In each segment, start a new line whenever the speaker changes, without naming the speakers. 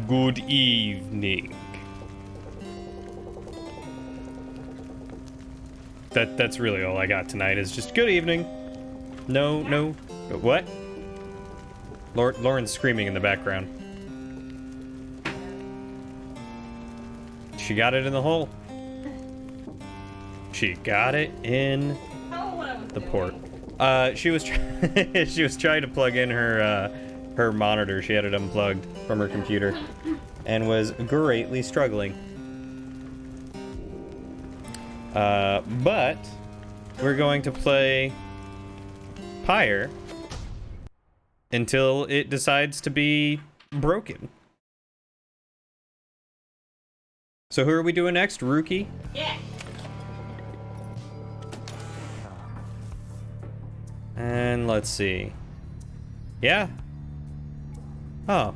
Good evening. That's really all I got tonight is just good evening. No. What? Lauren's screaming in the background. She got it in the hole. She got it in the port. She was trying to plug in her monitor. She had it unplugged from her computer and was greatly struggling. But we're going to play Pyre until it decides to be broken. So who are we doing next? Rookie?
Yeah.
And let's see. Yeah. Oh.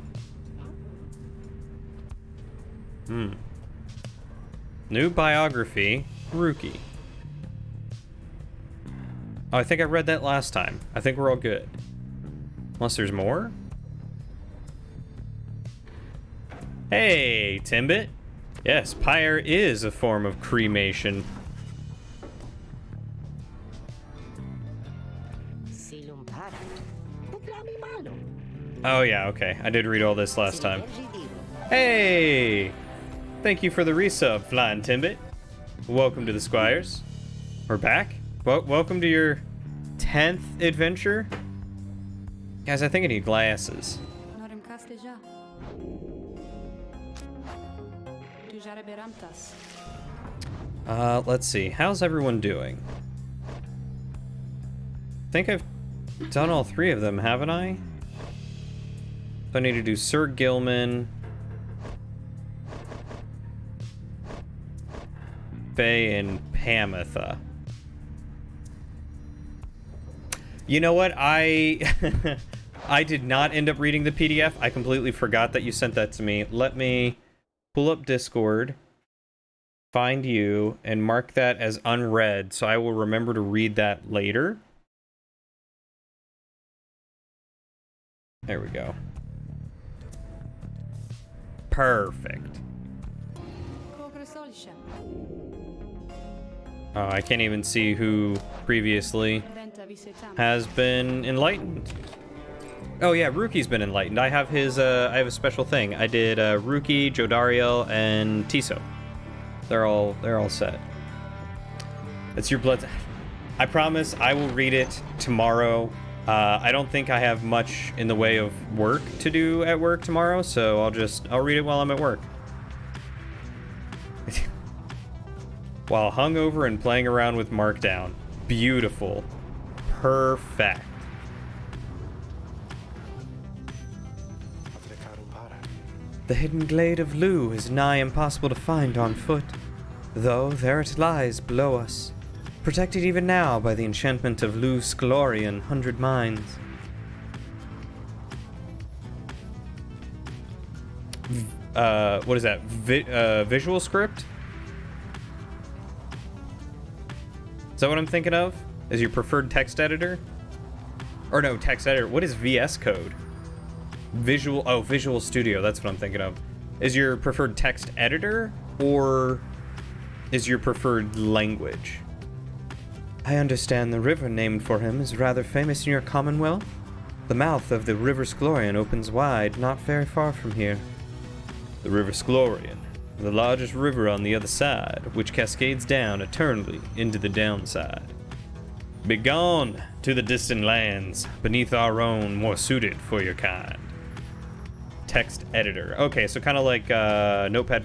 New biography, Rookie. Oh, I think I read that last time. I think we're all good. Unless there's more? Hey, Timbit. Yes, pyre is a form of cremation. Oh yeah, okay. I did read all this last time. Hey! Thank you for the resub, Flying Timbit. Welcome to the Squires. We're back. Welcome to your 10th adventure. Guys, I think I need glasses. Let's see. How's everyone doing? I think I've done all 3 of them, haven't I? So I need to do Sir Gilman, Faye, and Pamitha. You know what? I did not end up reading the PDF. I completely forgot that you sent that to me. Let me pull up Discord, find you, and mark that as unread, so I will remember to read that later. There we go. Perfect. Oh, I can't even see who previously has been enlightened. Oh yeah, Rookie's been enlightened. I have his I have a special thing. I did Rookie, Jodariel, and Tiso. They're all set. It's your blood. I promise I will read it tomorrow. I don't think I have much in the way of work to do at work tomorrow, so I'll read it while I'm at work. While hungover and playing around with Markdown. Beautiful. Perfect. The hidden glade of Lu is nigh impossible to find on foot, though there it lies below us, protected even now by the enchantment of Lu Sclorian 100 Mines. What is that? Visual script? Is that what I'm thinking of? Is your preferred text editor? Or no, text editor. What is VS Code? Visual Studio. That's what I'm thinking of. Is your preferred text editor, or is your preferred language? I understand the river named for him is rather famous in your Commonwealth. The mouth of the River Sclorian opens wide, not very far from here. The River Sclorian, the largest river on the other side, which cascades down eternally into the downside. Begone to the distant lands, beneath our own, more suited for your kind. Text editor. Okay, so kind of like Notepad++.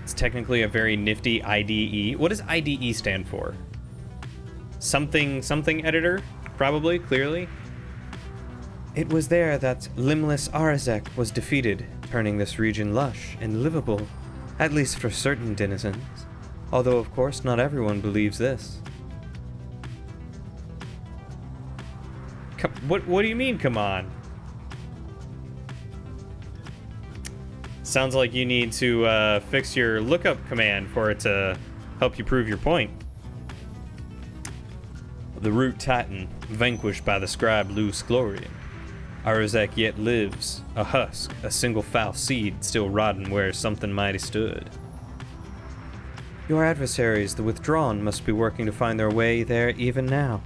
It's technically a very nifty IDE. What does IDE stand for? Something editor? Probably, clearly. It was there that limbless Arazek was defeated, turning this region lush and livable, at least for certain denizens. Although, of course, not everyone believes this. What do you mean, come on? Sounds like you need to fix your lookup command for it to help you prove your point. The Root Titan, vanquished by the scribe Lu Sclorian. Arazek yet lives, a husk, a single foul seed still rotten where something mighty stood. Your adversaries, the withdrawn, must be working to find their way there even now.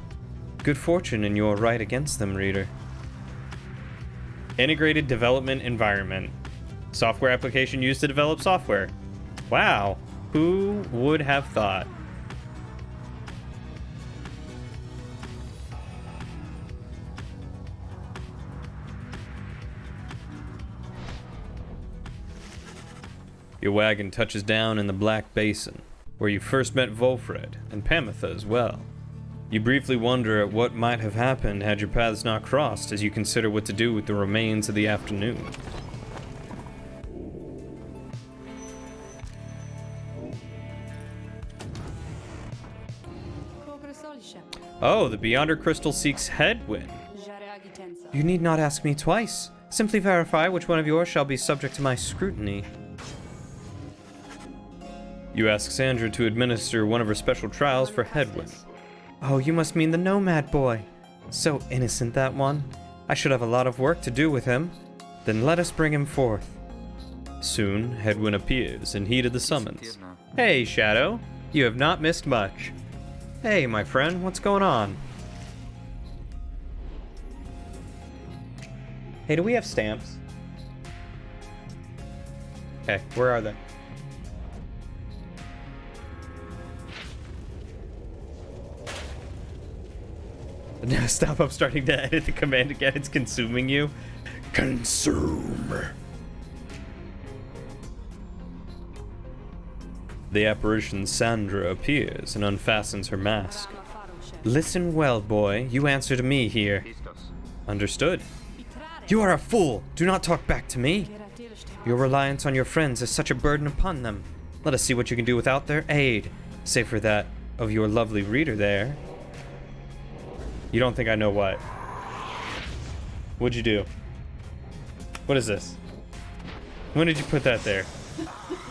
Good fortune in your right against them, reader. Integrated development environment. Software application used to develop software. Wow, who would have thought? Your wagon touches down in the Black Basin, where you first met Volfred, and Pamitha as well. You briefly wonder at what might have happened had your paths not crossed as you consider what to do with the remains of the afternoon. Oh, the Beyonder Crystal seeks Headwind. You need not ask me twice. Simply verify which one of yours shall be subject to my scrutiny. You ask Sandra to administer one of her special trials for Headwind. Oh, you must mean the Nomad boy. So innocent, that one. I should have a lot of work to do with him. Then let us bring him forth. Soon, Headwind appears and heeded the summons. Hey, Shadow. You have not missed much. Hey, my friend, what's going on? Hey, do we have stamps? Okay, where are they? No, stop, I'm starting to edit the command again. It's consuming you. Consume. The apparition Sandra appears and unfastens her mask. Listen well, boy. You answer to me here. Understood. You are a fool. Do not talk back to me. Your reliance on your friends is such a burden upon them. Let us see what you can do without their aid. Save for that of your lovely reader there. You don't think I know what? What'd you do? What is this? When did you put that there?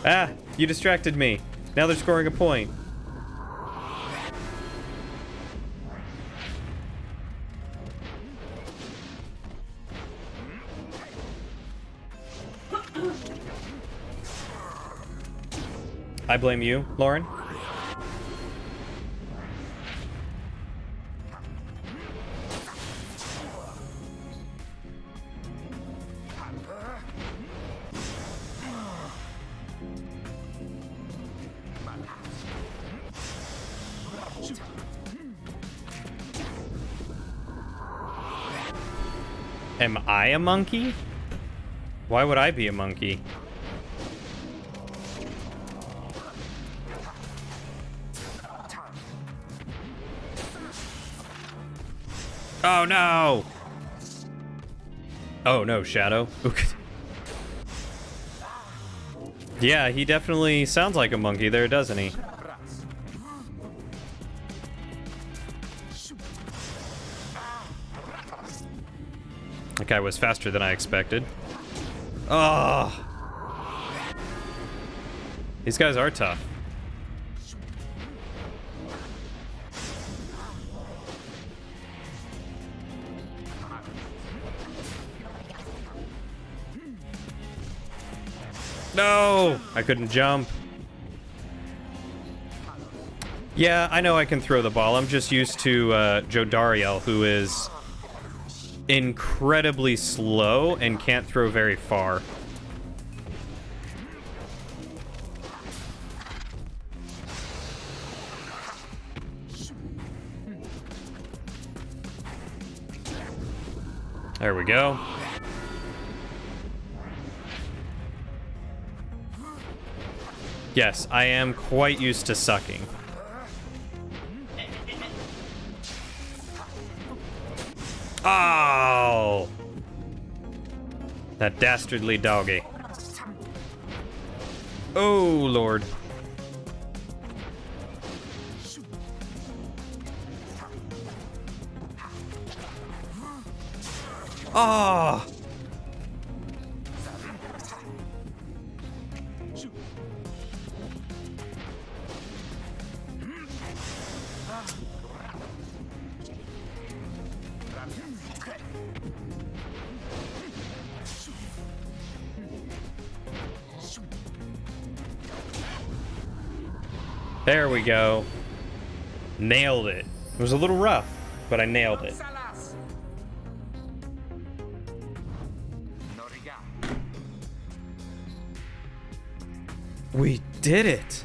Ah, you distracted me. Now they're scoring a point. I blame you, Lauren. Am I a monkey? Why would I be a monkey? Oh no! Oh no, Shadow. Yeah, he definitely sounds like a monkey there, doesn't he? That guy was faster than I expected. Oh! These guys are tough. No! I couldn't jump. Yeah, I know I can throw the ball. I'm just used to Joe Dariel, who is incredibly slow and can't throw very far. There we go. Yes, I am quite used to sucking. Oh! That dastardly doggy. Oh, Lord. Oh! There we go. Nailed it. It was a little rough, but I nailed it. We did it!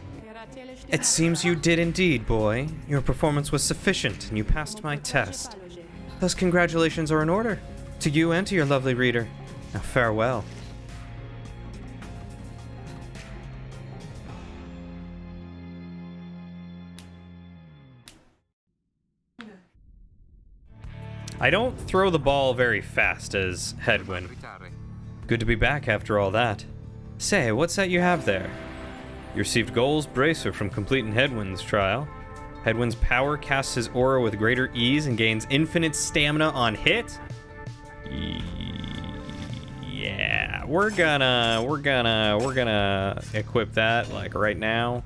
It seems you did indeed, boy. Your performance was sufficient, and you passed my test. Thus congratulations are in order. To you and to your lovely reader. Now farewell. I don't throw the ball very fast as Hedwyn. Good to be back after all that. Say, what's that you have there? You received Goal's Bracer from completing Hedwyn's trial. Hedwyn's power casts his aura with greater ease and gains infinite stamina on hit? Yeah, we're gonna equip that, like, right now.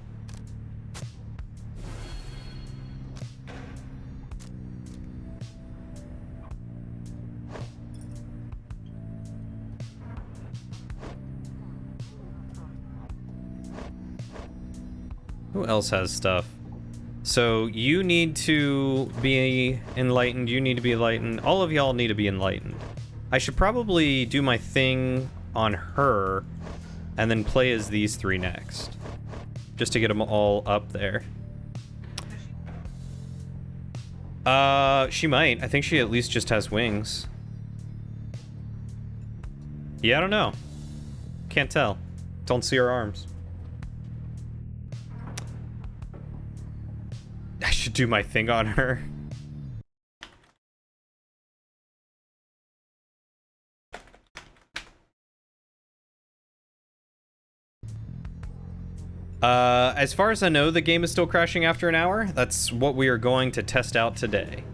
Who else has stuff? So you need to be enlightened, you need to be enlightened, all of y'all need to be enlightened. I should probably do my thing on her and then play as these three next. Just to get them all up there. She might. I think she at least just has wings. Yeah, I don't know. Can't tell. Don't see her arms. I should do my thing on her. As far as I know, the game is still crashing after an hour. That's what we are going to test out today.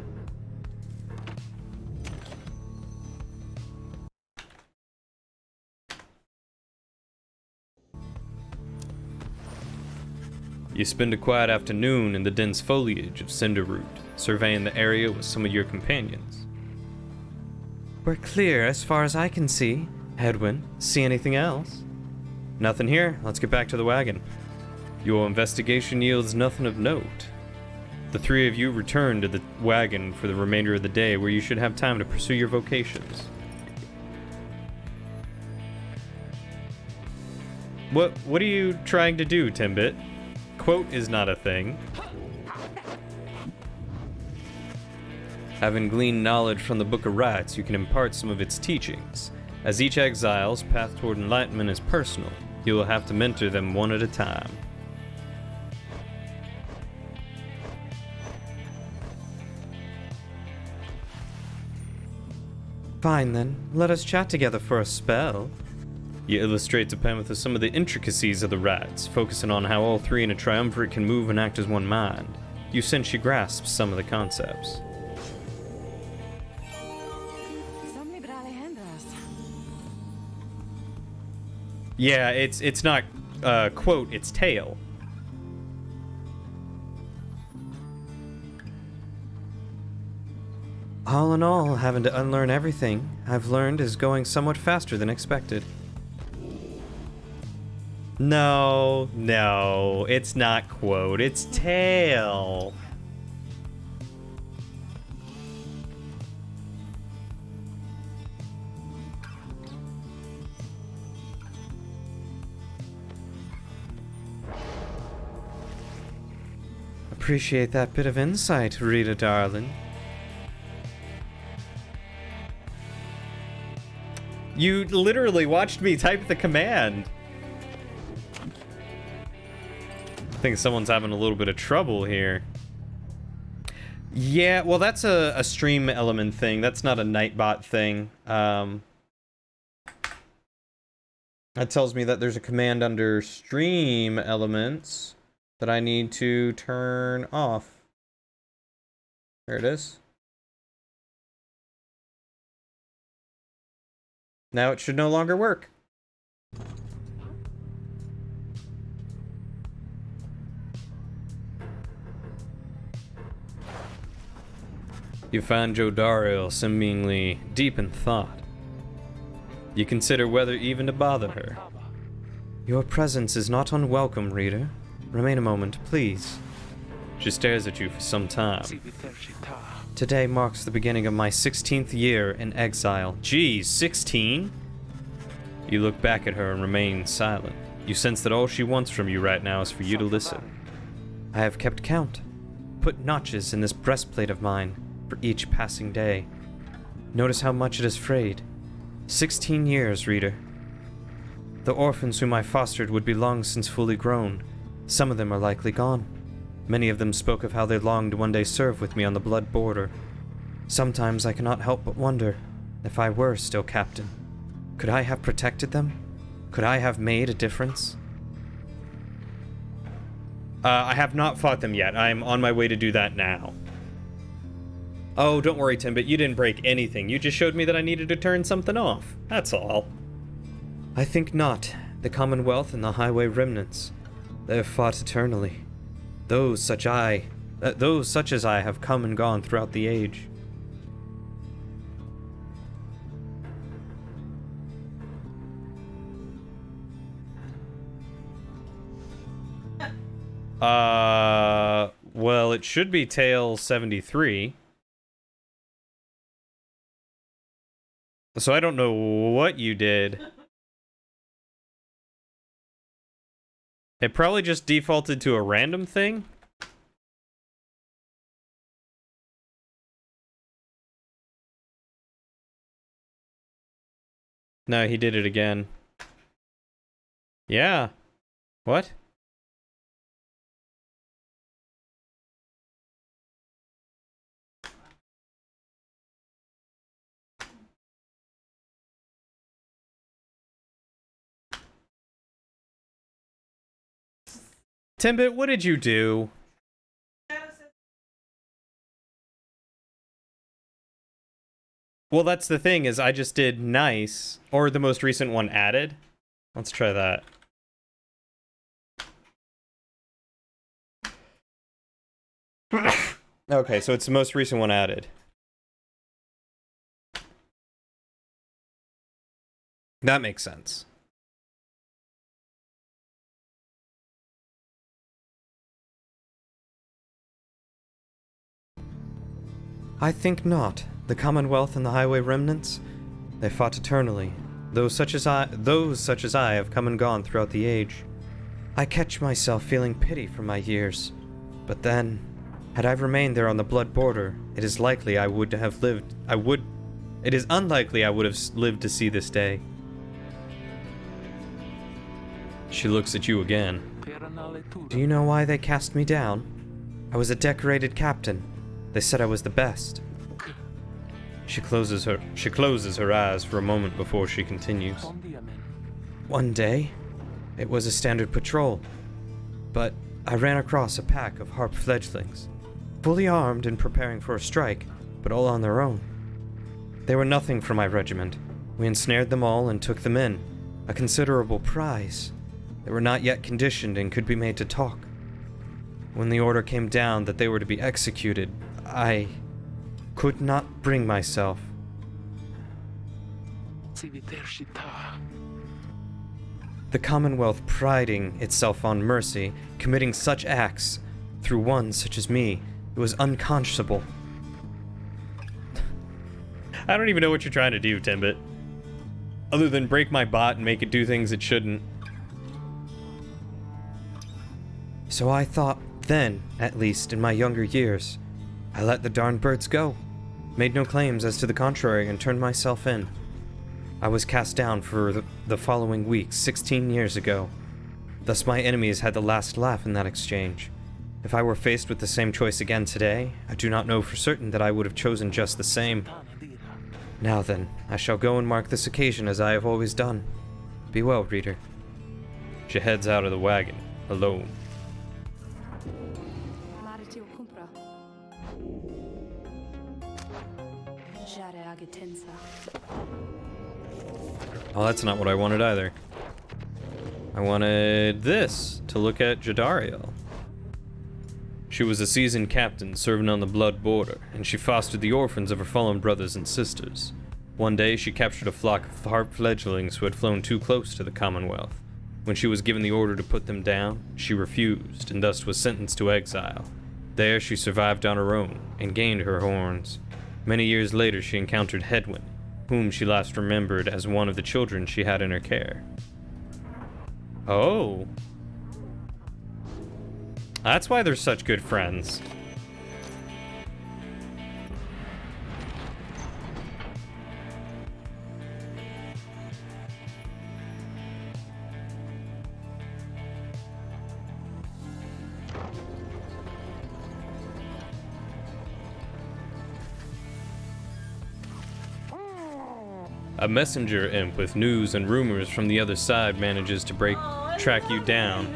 You spend a quiet afternoon in the dense foliage of Cinderroot, surveying the area with some of your companions. We're clear as far as I can see. Hedwyn, see anything else? Nothing here. Let's get back to the wagon. Your investigation yields nothing of note. The three of you return to the wagon for the remainder of the day, where you should have time to pursue your vocations. What are you trying to do, Timbit? Quote is not a thing. Having gleaned knowledge from the Book of Rites, you can impart some of its teachings. As each exile's path toward enlightenment is personal, you will have to mentor them one at a time. Fine then, let us chat together for a spell. You illustrate to Penwith some of the intricacies of the rites, focusing on how all three in a triumvirate can move and act as one mind. You sense she grasps some of the concepts. Yeah, it's not, quote, it's tail. All in all, having to unlearn everything I've learned is going somewhat faster than expected. No, it's not quote, it's tail. Appreciate that bit of insight, Rita darling. You literally watched me type the command. I think someone's having a little bit of trouble here. Yeah, well, that's a stream element thing. That's not a Nightbot thing. That tells me that there's a command under stream elements that I need to turn off. There it is. Now it should no longer work. You find Jodariel seemingly deep in thought. You consider whether even to bother her. Your presence is not unwelcome, reader. Remain a moment, please. She stares at you for some time. Today marks the beginning of my 16th year in exile. Geez, 16? You look back at her and remain silent. You sense that all she wants from you right now is for you to listen. I have kept count. Put notches in this breastplate of mine for each passing day. Notice how much it has frayed. 16 years, reader. The orphans whom I fostered would be long since fully grown. Some of them are likely gone. Many of them spoke of how they longed to one day serve with me on the blood border. Sometimes I cannot help but wonder if I were still captain. Could I have protected them? Could I have made a difference? I have not fought them yet. I'm on my way to do that now. Oh, don't worry, Tim, but you didn't break anything. You just showed me that I needed to turn something off. That's all. I think not. The Commonwealth and the Highway remnants. They have fought eternally. Those such as I have come and gone throughout the age. Well, it should be Tale 73. So I don't know what you did. It probably just defaulted to a random thing. No, he did it again. Yeah. What? Timbit, what did you do? Well, that's the thing, is I just did nice, or the most recent one added. Let's try that. Okay, so it's the most recent one added. That makes sense. I think not. The Commonwealth and the Highway remnants, they fought eternally. Those such as I have come and gone throughout the age. I catch myself feeling pity for my years. But then, had I remained there on the blood border, it is unlikely I would have lived to see this day. She looks at you again. Do you know why they cast me down? I was a decorated captain. They said I was the best. She closes her eyes for a moment before she continues. One day, it was a standard patrol, but I ran across a pack of harp fledglings, fully armed and preparing for a strike, but all on their own. They were nothing for my regiment. We ensnared them all and took them in, a considerable prize. They were not yet conditioned and could be made to talk. When the order came down that they were to be executed, I could not bring myself. The Commonwealth priding itself on mercy, committing such acts through one such as me, it was unconscionable. I don't even know what you're trying to do, Timbit. Other than break my bot and make it do things it shouldn't. So I thought then, at least in my younger years, I let the darn birds go, made no claims as to the contrary, and turned myself in. I was cast down for the following week, 16 years ago. Thus my enemies had the last laugh in that exchange. If I were faced with the same choice again today, I do not know for certain that I would have chosen just the same. Now then, I shall go and mark this occasion as I have always done. Be well, reader. She heads out of the wagon, alone. Oh, that's not what I wanted either. I wanted this, to look at Jadariel. She was a seasoned captain serving on the blood border, and she fostered the orphans of her fallen brothers and sisters. One day, she captured a flock of harp fledglings who had flown too close to the Commonwealth. When she was given the order to put them down, she refused and thus was sentenced to exile. There she survived on her own and gained her horns. Many years later she encountered Hedwyn, whom she last remembered as one of the children she had in her care. Oh. That's why they're such good friends. A messenger imp with news and rumors from the other side manages to track you down.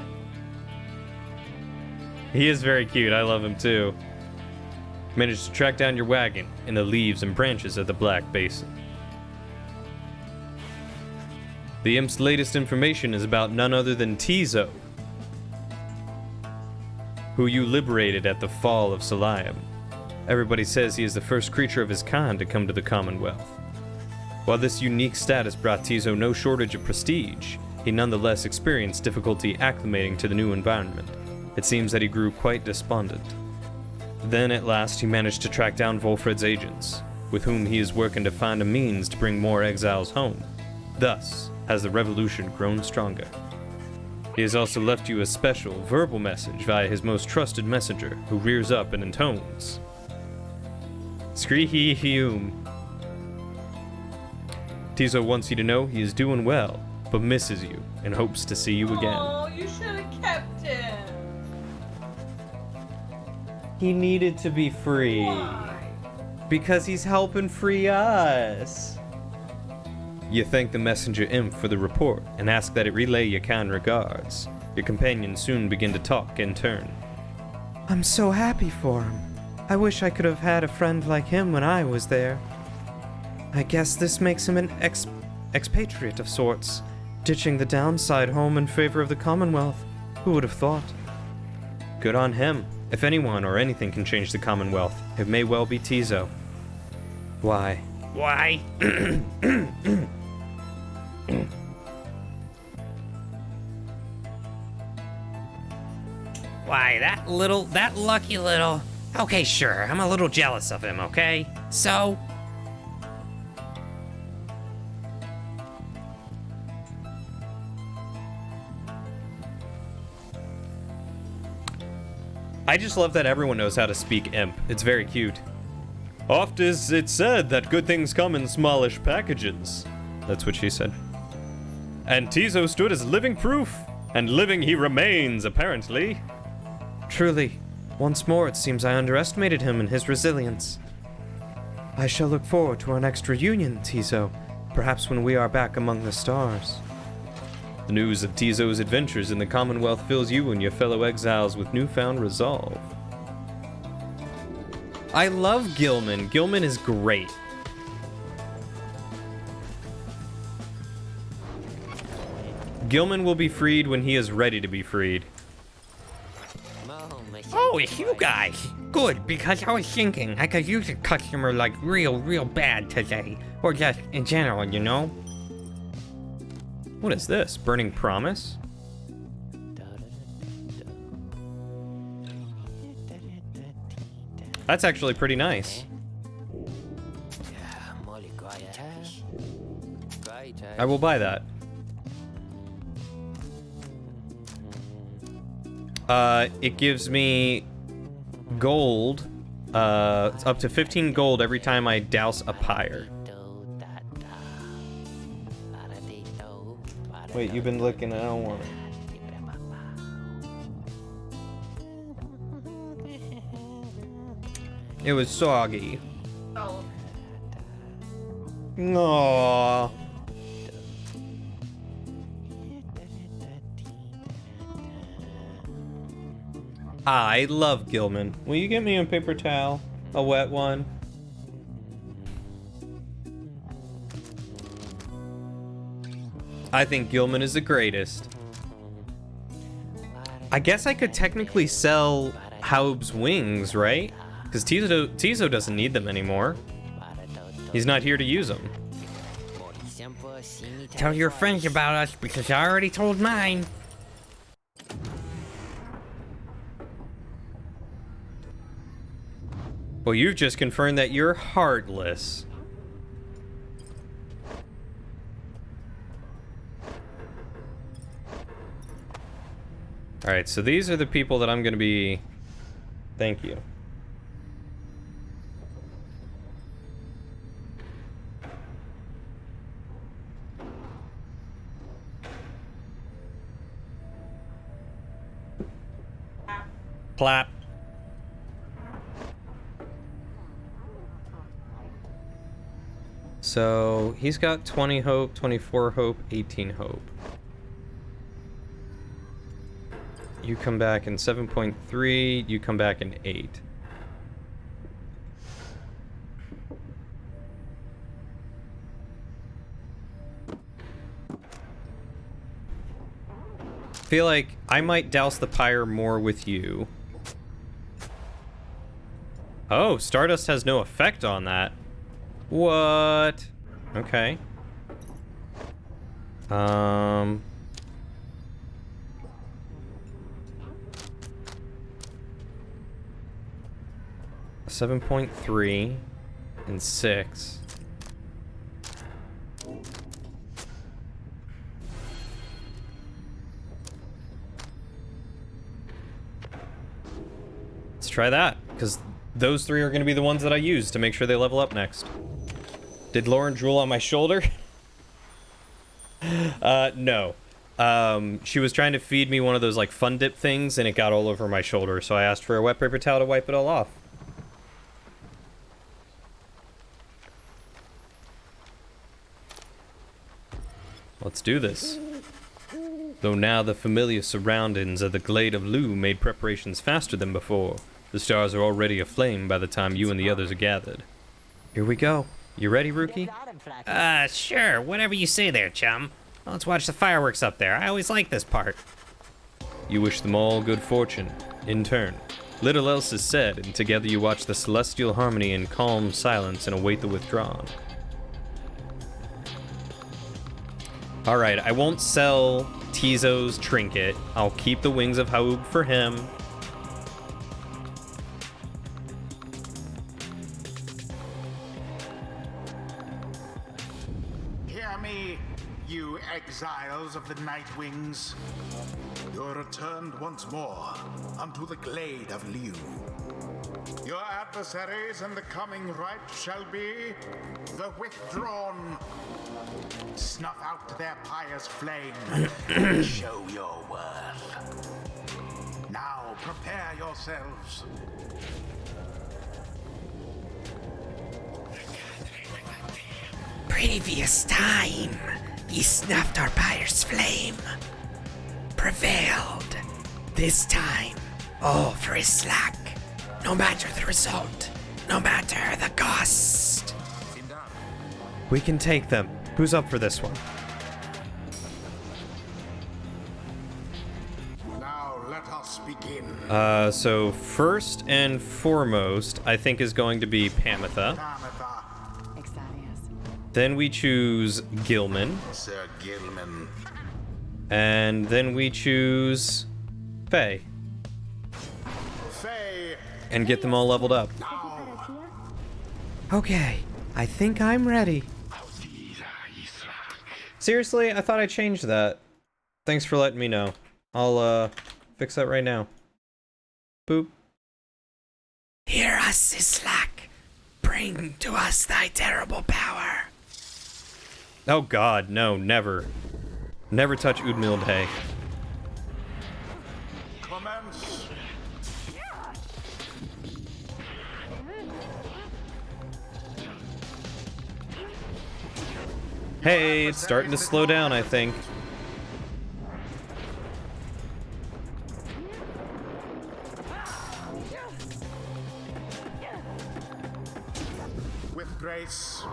He is very cute, I love him too. Managed to track down your wagon in the leaves and branches of the Black Basin. The imp's latest information is about none other than Tizo, who you liberated at the fall of Salayam. Everybody says he is the first creature of his kind to come to the Commonwealth. While this unique status brought Tizo no shortage of prestige, he nonetheless experienced difficulty acclimating to the new environment. It seems that he grew quite despondent. Then at last he managed to track down Volfred's agents, with whom he is working to find a means to bring more exiles home. Thus has the revolution grown stronger. He has also left you a special verbal message via his most trusted messenger, who rears up and intones. Scree-hee-heum. Tizo wants you to know he is doing well, but misses you and hopes to see you again.
Oh, you should have kept him.
He needed to be free.
Why?
Because he's helping free us. You thank the messenger imp for the report and ask that it relay your kind regards. Your companions soon begin to talk in turn. I'm so happy for him. I wish I could have had a friend like him when I was there. I guess this makes him an expatriate of sorts, ditching the downside home in favor of the Commonwealth. Who would have thought? Good on him. If anyone or anything can change the Commonwealth, it may well be Tizo. Why? Why?
Why, that lucky little... Okay, sure, I'm a little jealous of him, okay? So...
I just love that everyone knows how to speak imp. It's very cute. Oft is it said that good things come in smallish packages. That's what she said. And Tizo stood as living proof, and living he remains, apparently. Truly, once more it seems I underestimated him and his resilience. I shall look forward to our next reunion, Tizo, perhaps when we are back among the stars. The news of Tizo's adventures in the Commonwealth fills you and your fellow exiles with newfound resolve. I love Gilman. Gilman is great. Gilman will be freed when he is ready to be freed.
Oh, it's you guys. Good, because I was thinking I could use a customer like real bad today. Or just in general, you know?
What is this? Burning Promise? That's actually pretty nice. I will buy that. It gives me gold. It's up to 15 gold every time I douse a pyre. Wait, you've been looking, I don't want it. It was soggy.
Oh.
Aww. I love Gilman. Will you get me a paper towel? A wet one? I think Gilman is the greatest. I guess I could technically sell Haub's wings, right? Because Tizo doesn't need them anymore. He's not here to use them.
Tell your friends about us because I already told mine.
Well, you've just confirmed that you're heartless. Alright, so these are the people that I'm gonna be... Thank you. Clap. So, he's got 20 hope, 24 hope, 18 hope. You come back in 7.3, you come back in 8. Feel like I might douse the pyre more with you. Oh, Stardust has no effect on that. What? Okay. 7.3 and 6. Let's try that, because those 3 are going to be the ones that I use to make sure they level up next. Did Lauren drool on my shoulder? No. She was trying to feed me one of those like fun dip things and it got all over my shoulder, so I asked for a wet paper towel to wipe it all off. Let's do this. Though now the familiar surroundings of the Glade of Lu made preparations faster than before, the stars are already aflame by the time you and the others are gathered. Here we go. You ready, Rookie?
Sure. Whatever you say there, chum. Let's watch the fireworks up there. I always like this part.
You wish them all good fortune, in turn. Little else is said, and together you watch the celestial harmony in calm silence and await the withdrawn. Alright, I won't sell Tizo's trinket. I'll keep the wings of Haub for him.
Hear me, you exiles of the Night Wings. You're returned once more unto the Glade of Liu. Your adversaries in the coming rite shall be the withdrawn. Snuff out their pious flame and show your worth. Now prepare yourselves.
Previous time, ye snuffed our pyre's flame. Prevailed. This time, all for his slack. No matter the result, no matter the cost.
We can take them. Who's up for this one?
Now let us begin.
So first and foremost, I think is going to be Pamitha. Then we choose Gilman.
Sir Gilman.
And then we choose Faye.
Faye.
And get them all leveled up.
Now.
Okay, I think I'm ready. Seriously, I thought I changed that. Thanks for letting me know. I'll, fix that right now. Boop.
Hear us, Islak. Bring to us thy terrible power.
Oh god, no, never. Never touch Udmildhe.
Commence.
Hey, it's starting to slow down, I think.
With grace.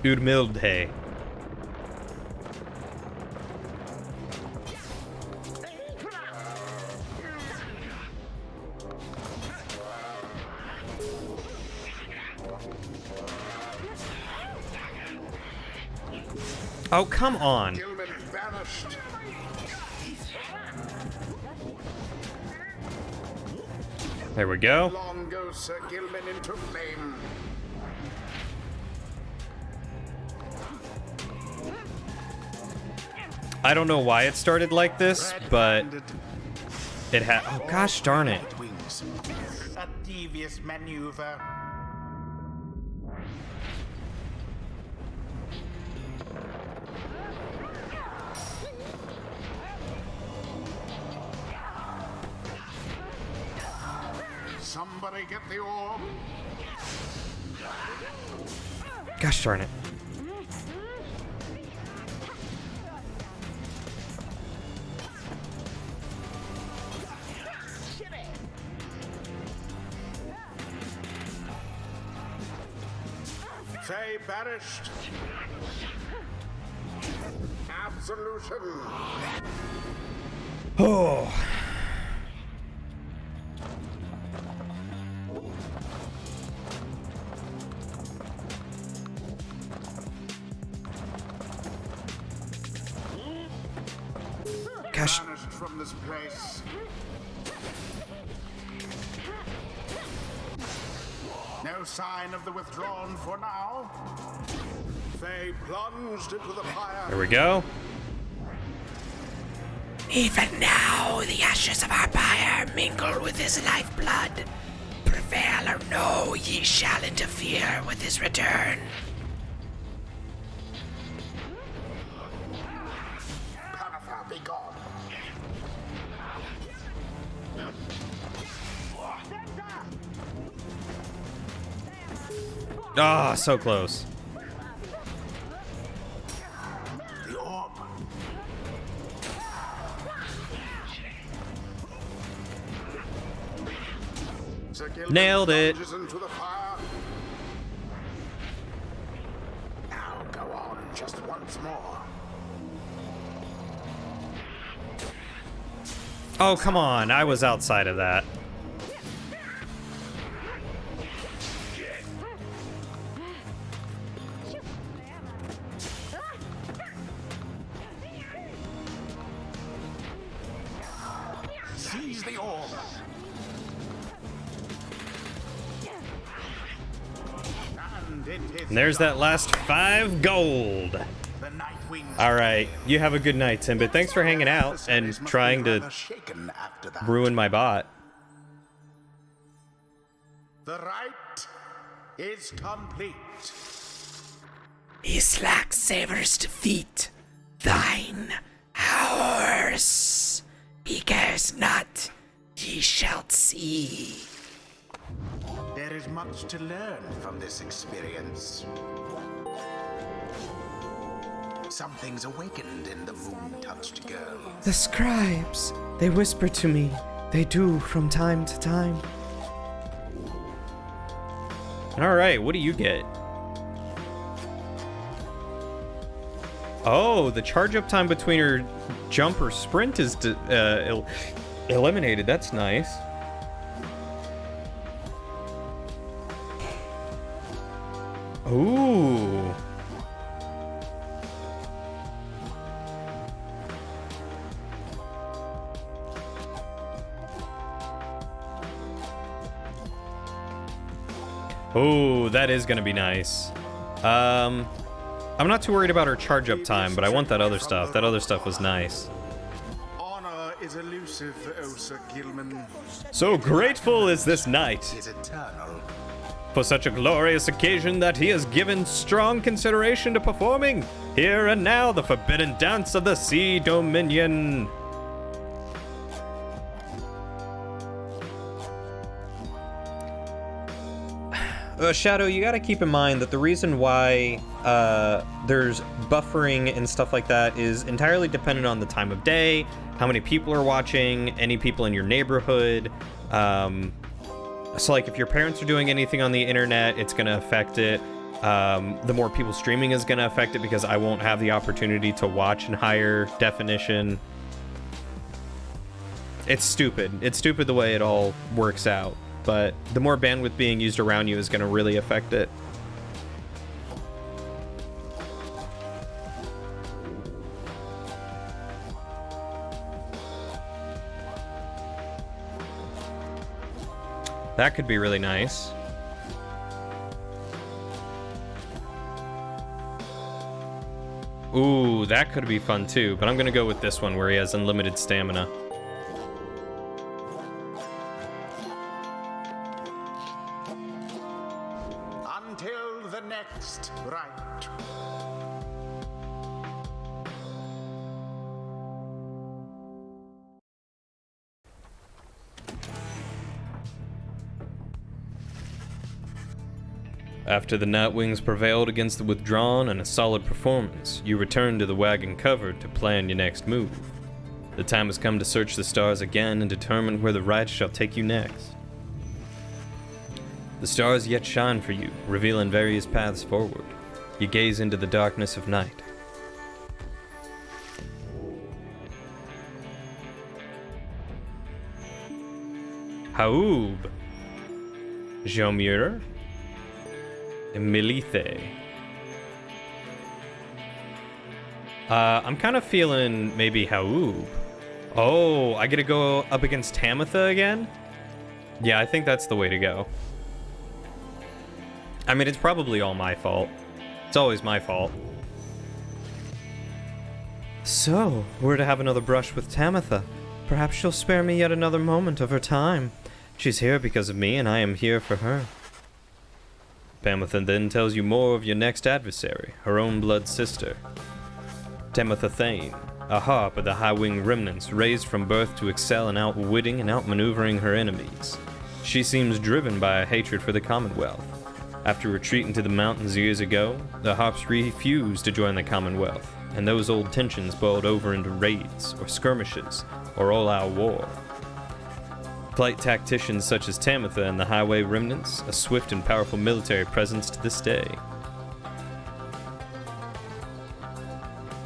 Udmildhe. Oh, come on.
Gilman banished.
There we go.
Long goes Sir Gilman into flame.
I don't know why it started like this, but
Red-handed.
it had. Oh, gosh darn it.
Wings. A devious maneuver. Somebody get the orb.
Gosh darn it.
Faye banished. Absolution.
Oh. Gosh.
Banished from this place. No sign of the withdrawn for now. Faye plunged into the pyre.
There we go.
Even now, the ashes of our pyre mingle with his lifeblood. Prevail or no, ye shall interfere with his return.
Pyre, be gone.
Ah, so close.
The orb. Sir Gilman
Nailed it.
plunges into the fire. Now go on just once more.
Oh, come on. I was outside of that.
Seize the orb. And it is
And there's that last 5 gold.
the night wings.
All right. You have a good night, Timbit. Thanks for hanging out and
Adversaries must
trying
be
to
rather shaken after that.
ruin my bot.
The right is complete.
His lack savors defeat. Thine, ours. He cares not. Ye shalt see.
There is much to learn from this experience. Something's awakened in the moon-touched girl.
The scribes. They whisper to me. They do from time to time. All right. What do you get? Oh, the charge up time between her jump or sprint is eliminated. That's nice. Ooh. Oh, that is gonna be nice. I'm not too worried about her charge up time, but I want that other stuff. That other stuff was nice.
Honor is elusive, O Sir Gilman.
So grateful is this knight
Is eternal.
for such a glorious occasion that he has given strong consideration to performing here and now the forbidden dance of the Sea Dominion. Shadow, you gotta keep in mind that the reason why there's buffering and stuff like that is entirely dependent on the time of day, how many people are watching, any people in your neighborhood. So like if your parents are doing anything on the internet, it's gonna affect it. The more people streaming is gonna affect it because I won't have the opportunity to watch in higher definition. It's stupid. It's stupid the way it all works out. But the more bandwidth being used around you is going to really affect it. That could be really nice. Ooh, that could be fun too, but I'm gonna go with this one where he has unlimited stamina.
Until the next rite.
After the Nightwings prevailed against the Withdrawn and a solid performance, you return to the Wagon Covered to plan your next move. The time has come to search the stars again and determine where the ride shall take you next. The stars yet shine for you, revealing various paths forward. You gaze into the darkness of night. Haub, Jomur, Milithe. I'm kind of feeling maybe Haub. Oh, I get to go up against Tamitha again? Yeah, I think that's the way to go. I mean, it's probably all my fault. It's always my fault. So, we're to have another brush with Tamitha. Perhaps she'll spare me yet another moment of her time. She's here because of me, and I am here for her. Tamitha then tells you more of your next adversary, her own blood sister. Tamitha Thane, a harp of the High-Wing remnants raised from birth to excel in outwitting and outmaneuvering her enemies. She seems driven by a hatred for the Commonwealth. After retreating to the mountains years ago, the harps refused to join the Commonwealth, and those old tensions boiled over into raids, or skirmishes, or all-out war. Flight tacticians such as Tamitha and the Highway Remnants, a swift and powerful military presence to this day.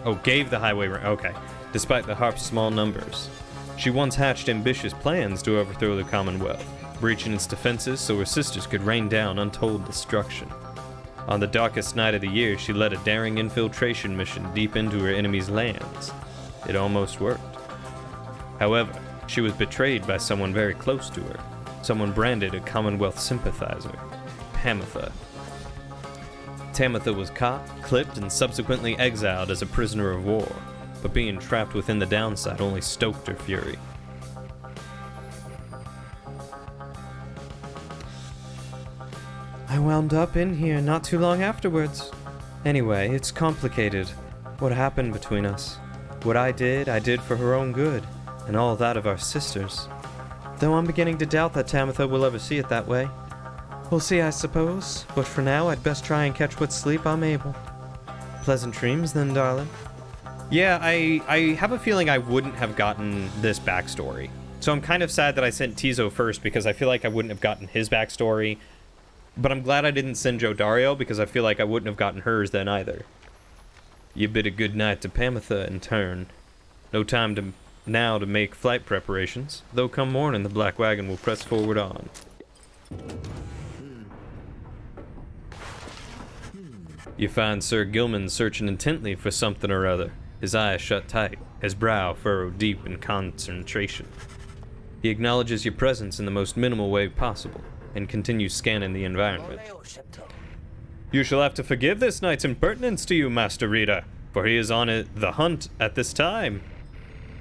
Oh, gave the Highway okay. Despite the harp's small numbers. She once hatched ambitious plans to overthrow the Commonwealth, breaching its defenses so her sisters could rain down untold destruction. On the darkest night of the year, she led a daring infiltration mission deep into her enemy's lands. It almost worked. However, she was betrayed by someone very close to her, someone branded a Commonwealth sympathizer, Tamitha. Tamitha was caught, clipped, and subsequently exiled as a prisoner of war, but being trapped within the downside only stoked her fury. I wound up in here not too long afterwards. Anyway, it's complicated. What happened between us? What I did for her own good, and all that of our sisters. Though I'm beginning to doubt that Tamitha will ever see it that way. We'll see, I suppose, but for now I'd best try and catch what sleep I'm able. Pleasant dreams then, darling. Yeah, I have a feeling I wouldn't have gotten this backstory. So I'm kind of sad that I sent Tizo first because I feel like I wouldn't have gotten his backstory. But I'm glad I didn't send Jodario because I feel like I wouldn't have gotten hers then either. You bid a good night to Tamitha in turn. No time now to make flight preparations, though come morning the Black Wagon will press forward on. You find Sir Gilman searching intently for something or other, his eyes shut tight, his brow furrowed deep in concentration. He acknowledges your presence in the most minimal way possible, and continues scanning the environment. You shall have to forgive this knight's impertinence to you, Master Rita, for he is on the hunt at this time.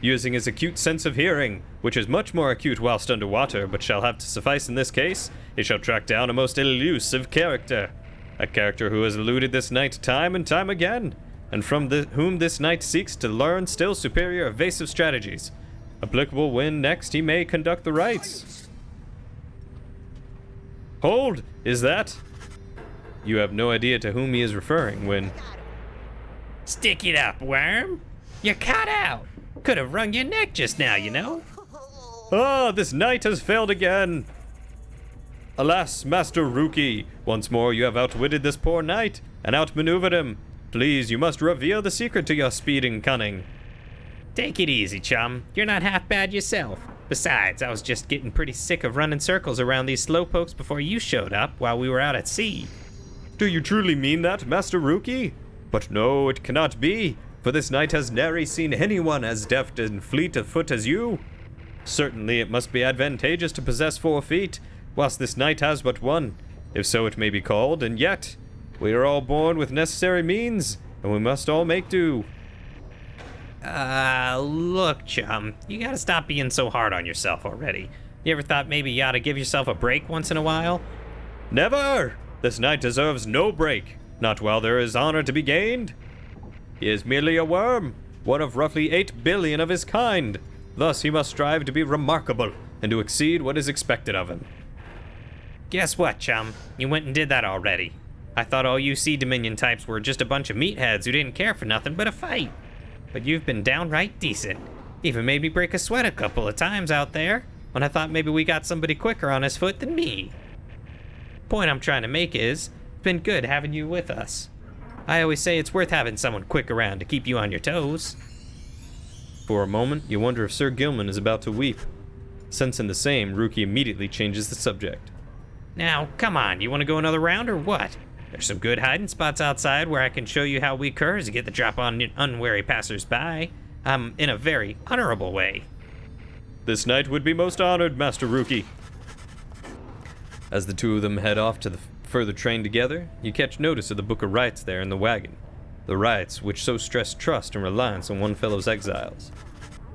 Using his acute sense of hearing, which is much more acute whilst underwater, but shall have to suffice in this case, he shall track down a most elusive character. A character who has eluded this knight time and time again, and from whom this knight seeks to learn still superior evasive strategies, applicable when next he may conduct the rites. Hold! Is that? You have no idea to whom he is referring when...
Stick it up, worm. You're cut out. Could have wrung your neck just now, you know.
Ah, this knight has failed again. Alas, Master Rookie, once more you have outwitted this poor knight, and outmaneuvered him. Please, you must reveal the secret to your speed and cunning.
Take it easy, chum. You're not half bad yourself. Besides, I was just getting pretty sick of running circles around these slowpokes before you showed up while we were out at sea.
Do you truly mean that, Master Rookie? But no, it cannot be, for this knight has nary seen anyone as deft and fleet of foot as you. Certainly it must be advantageous to possess 4 feet, whilst this knight has but one, if so it may be called, and yet we are all born with necessary means, and we must all make do.
Look, chum, you gotta stop being so hard on yourself already. You ever thought maybe you ought to give yourself a break once in a while?
Never! This knight deserves no break, not while there is honor to be gained. He is merely a worm, one of roughly 8 billion of his kind. Thus he must strive to be remarkable and to exceed what is expected of him.
Guess what, chum? You went and did that already. I thought all you Sea Dominion types were just a bunch of meatheads who didn't care for nothing but a fight. But you've been downright decent. Even made me break a sweat a couple of times out there, when I thought maybe we got somebody quicker on his foot than me. Point I'm trying to make is, it's been good having you with us. I always say it's worth having someone quick around to keep you on your toes.
For a moment, you wonder if Sir Gilman is about to weep. Sensing the same, Rookie immediately changes the subject.
Now, come on, you want to go another round or what? There's some good hiding spots outside where I can show you how we curs get the drop on unwary passers-by. In a very honorable way.
This knight would be most honored, Master Rookie. As the two of them head off to the further train together, you catch notice of the Book of Rights there in the wagon. The rights which so stress trust and reliance on one fellow's exiles.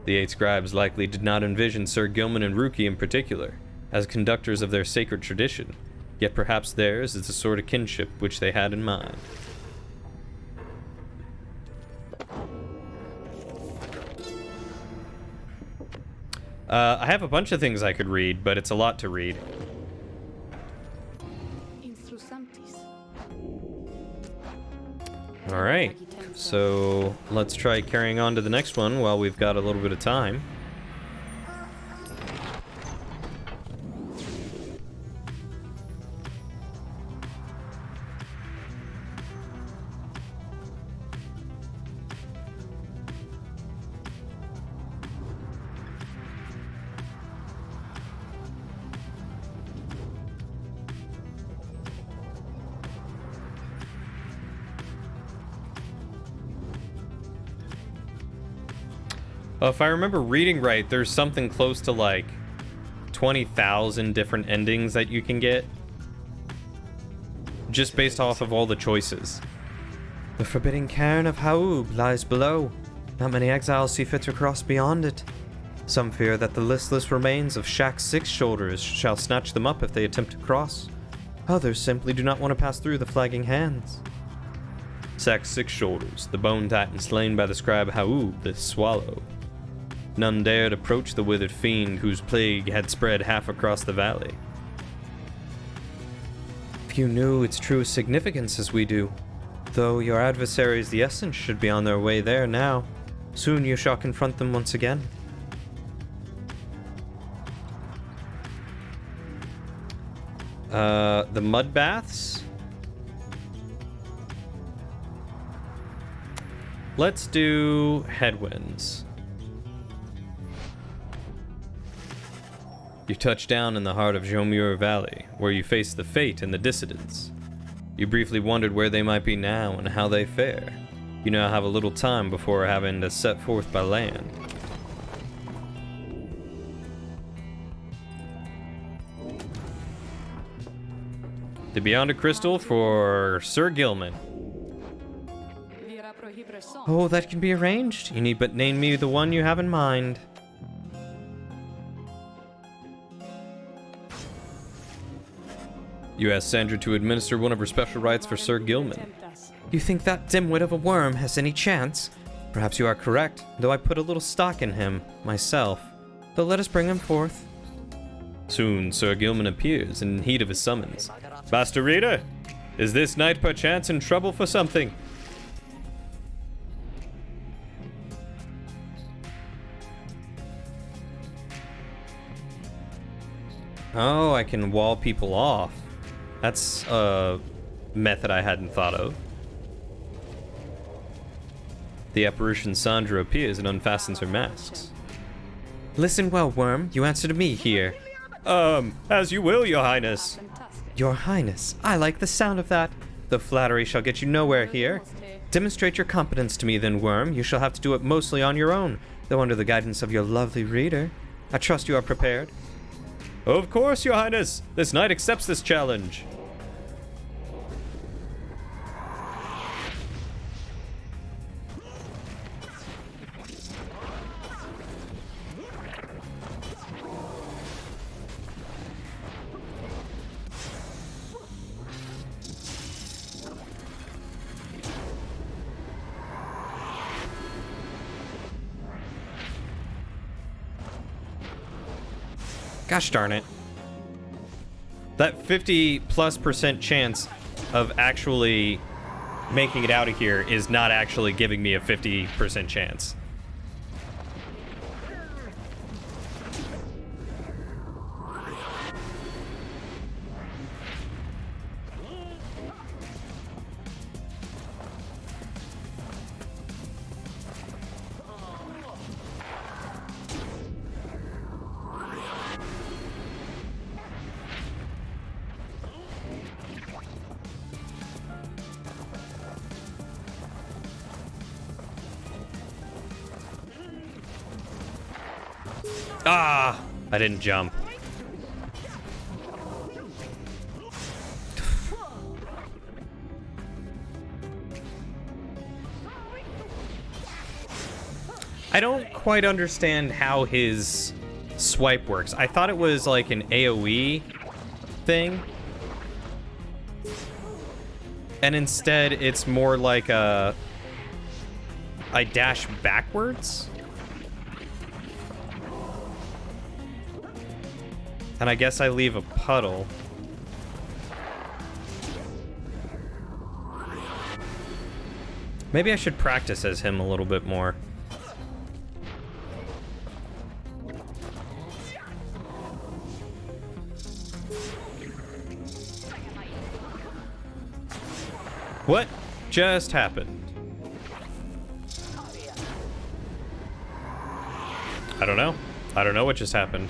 The 8 scribes likely did not envision Sir Gilman and Rookie in particular as conductors of their sacred tradition, yet perhaps theirs is the sort of kinship which they had in mind. I have a bunch of things I could read, but it's a lot to read. Alright, so let's try carrying on to the next one while we've got a little bit of time. If I remember reading right, there's something close to like 20,000 different endings that you can get. Just based off of all the choices. The forbidding cairn of Haub lies below. Not many exiles see fit to cross beyond it. Some fear that the listless remains of Shaq's 6 shoulders shall snatch them up if they attempt to cross. Others simply do not want to pass through the flagging hands. Shaq's 6 shoulders, the bone titan slain by the scribe Haub, the swallow. None dared approach the withered fiend whose plague had spread half across the valley. Few knew its true significance as we do. Though your adversaries, the Essence, should be on their way there now. Soon you shall confront them once again. The mud baths? Let's do headwinds. You touch down in the heart of Jomur Valley, where you face the Fate and the Dissidents. You briefly wondered where they might be now and how they fare. You now have a little time before having to set forth by land. The Beyond a Crystal for Sir Gilman. Oh, that can be arranged. You need but name me the one you have in mind. You ask Sandra to administer one of her special rites for Sir Gilman. You think that dimwit of a worm has any chance? Perhaps you are correct, though I put a little stock in him, myself. But let us bring him forth. Soon Sir Gilman appears in heat of his summons. Master Rita, is this knight perchance in trouble for something? Oh, I can wall people off. That's a method I hadn't thought of. The apparition Sandra appears and unfastens her masks. Listen well, Worm. You answer to me here. As you will, Your Highness. Your Highness, I like the sound of that. The flattery shall get you nowhere here. Demonstrate your competence to me then, Worm. You shall have to do it mostly on your own, though under the guidance of your lovely reader. I trust you are prepared. Of course, Your Highness. This knight accepts this challenge. Gosh darn it. That 50+% chance of actually making it out of here is not actually giving me a 50% chance. Ah! I didn't jump. I don't quite understand how his swipe works. I thought it was like an AoE thing. And instead, it's more like I dash backwards. And I guess I leave a puddle. Maybe I should practice as him a little bit more. What just happened? I don't know. I don't know what just happened.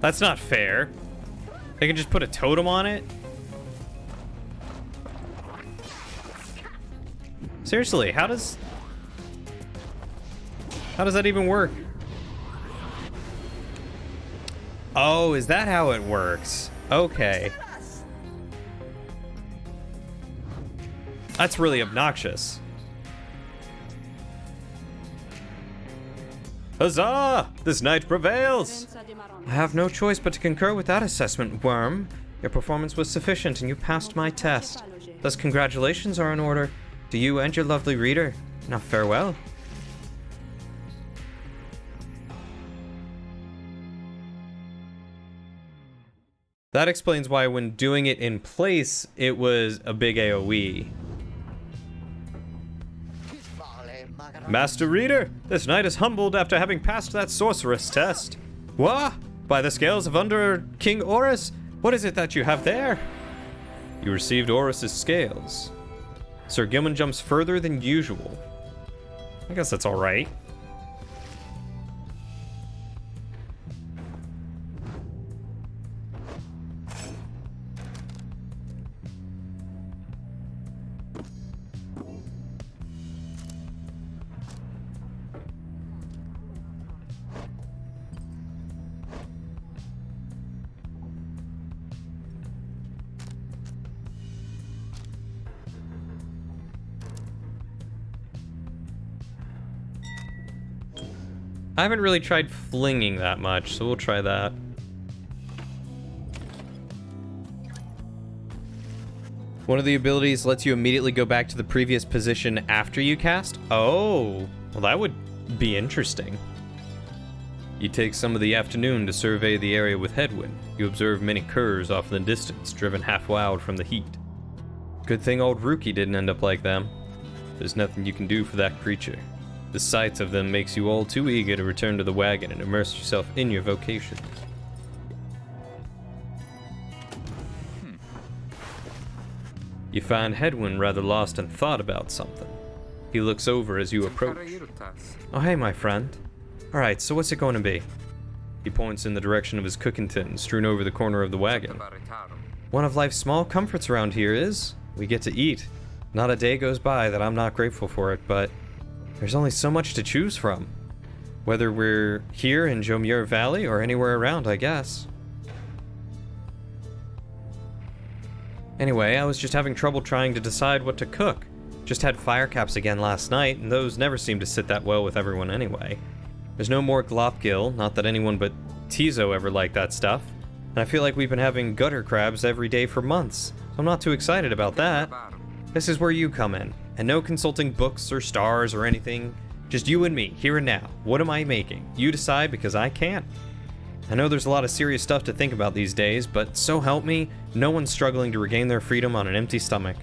That's not fair. They can just put a totem on it? Seriously, how does that even work? Oh, is that how it works? Okay. That's really obnoxious. Huzzah! This knight prevails! I have no choice but to concur with that assessment, Worm. Your performance was sufficient and you passed my test. Thus congratulations are in order to you and your lovely reader. Now farewell. That explains why when doing it in place, it was a big AoE. Master Reader, this knight is humbled after having passed that sorceress test. What? By the scales of under King Horus? What is it that you have there? You received Horus's scales. Sir Gilman jumps further than usual. I guess that's alright. I haven't really tried flinging that much, so we'll try that. One of the abilities lets you immediately go back to the previous position after you cast. Oh, well that would be interesting. You take some of the afternoon to survey the area with headwind. You observe many curs off in the distance, driven half wild from the heat. Good thing old Rookie didn't end up like them. There's nothing you can do for that creature. The sight of them makes you all too eager to return to the wagon and immerse yourself in your vocation. You find Hedwyn rather lost in thought about something. He looks over as you approach. Oh, hey, my friend. Alright, so what's it going to be? He points in the direction of his cooking tin, strewn over the corner of the wagon. One of life's small comforts around here is, we get to eat. Not a day goes by that I'm not grateful for it, but there's only so much to choose from. Whether we're here in Jomur Valley or anywhere around, I guess. Anyway, I was just having trouble trying to decide what to cook. Just had fire caps again last night, and those never seem to sit that well with everyone anyway. There's no more glopgill, not that anyone but Tizo ever liked that stuff. And I feel like we've been having gutter crabs every day for months, so I'm not too excited about that. This is where you come in, and no consulting books or stars or anything. Just you and me, here and now. What am I making? You decide, because I can't. I know there's a lot of serious stuff to think about these days, but so help me, no one's struggling to regain their freedom on an empty stomach.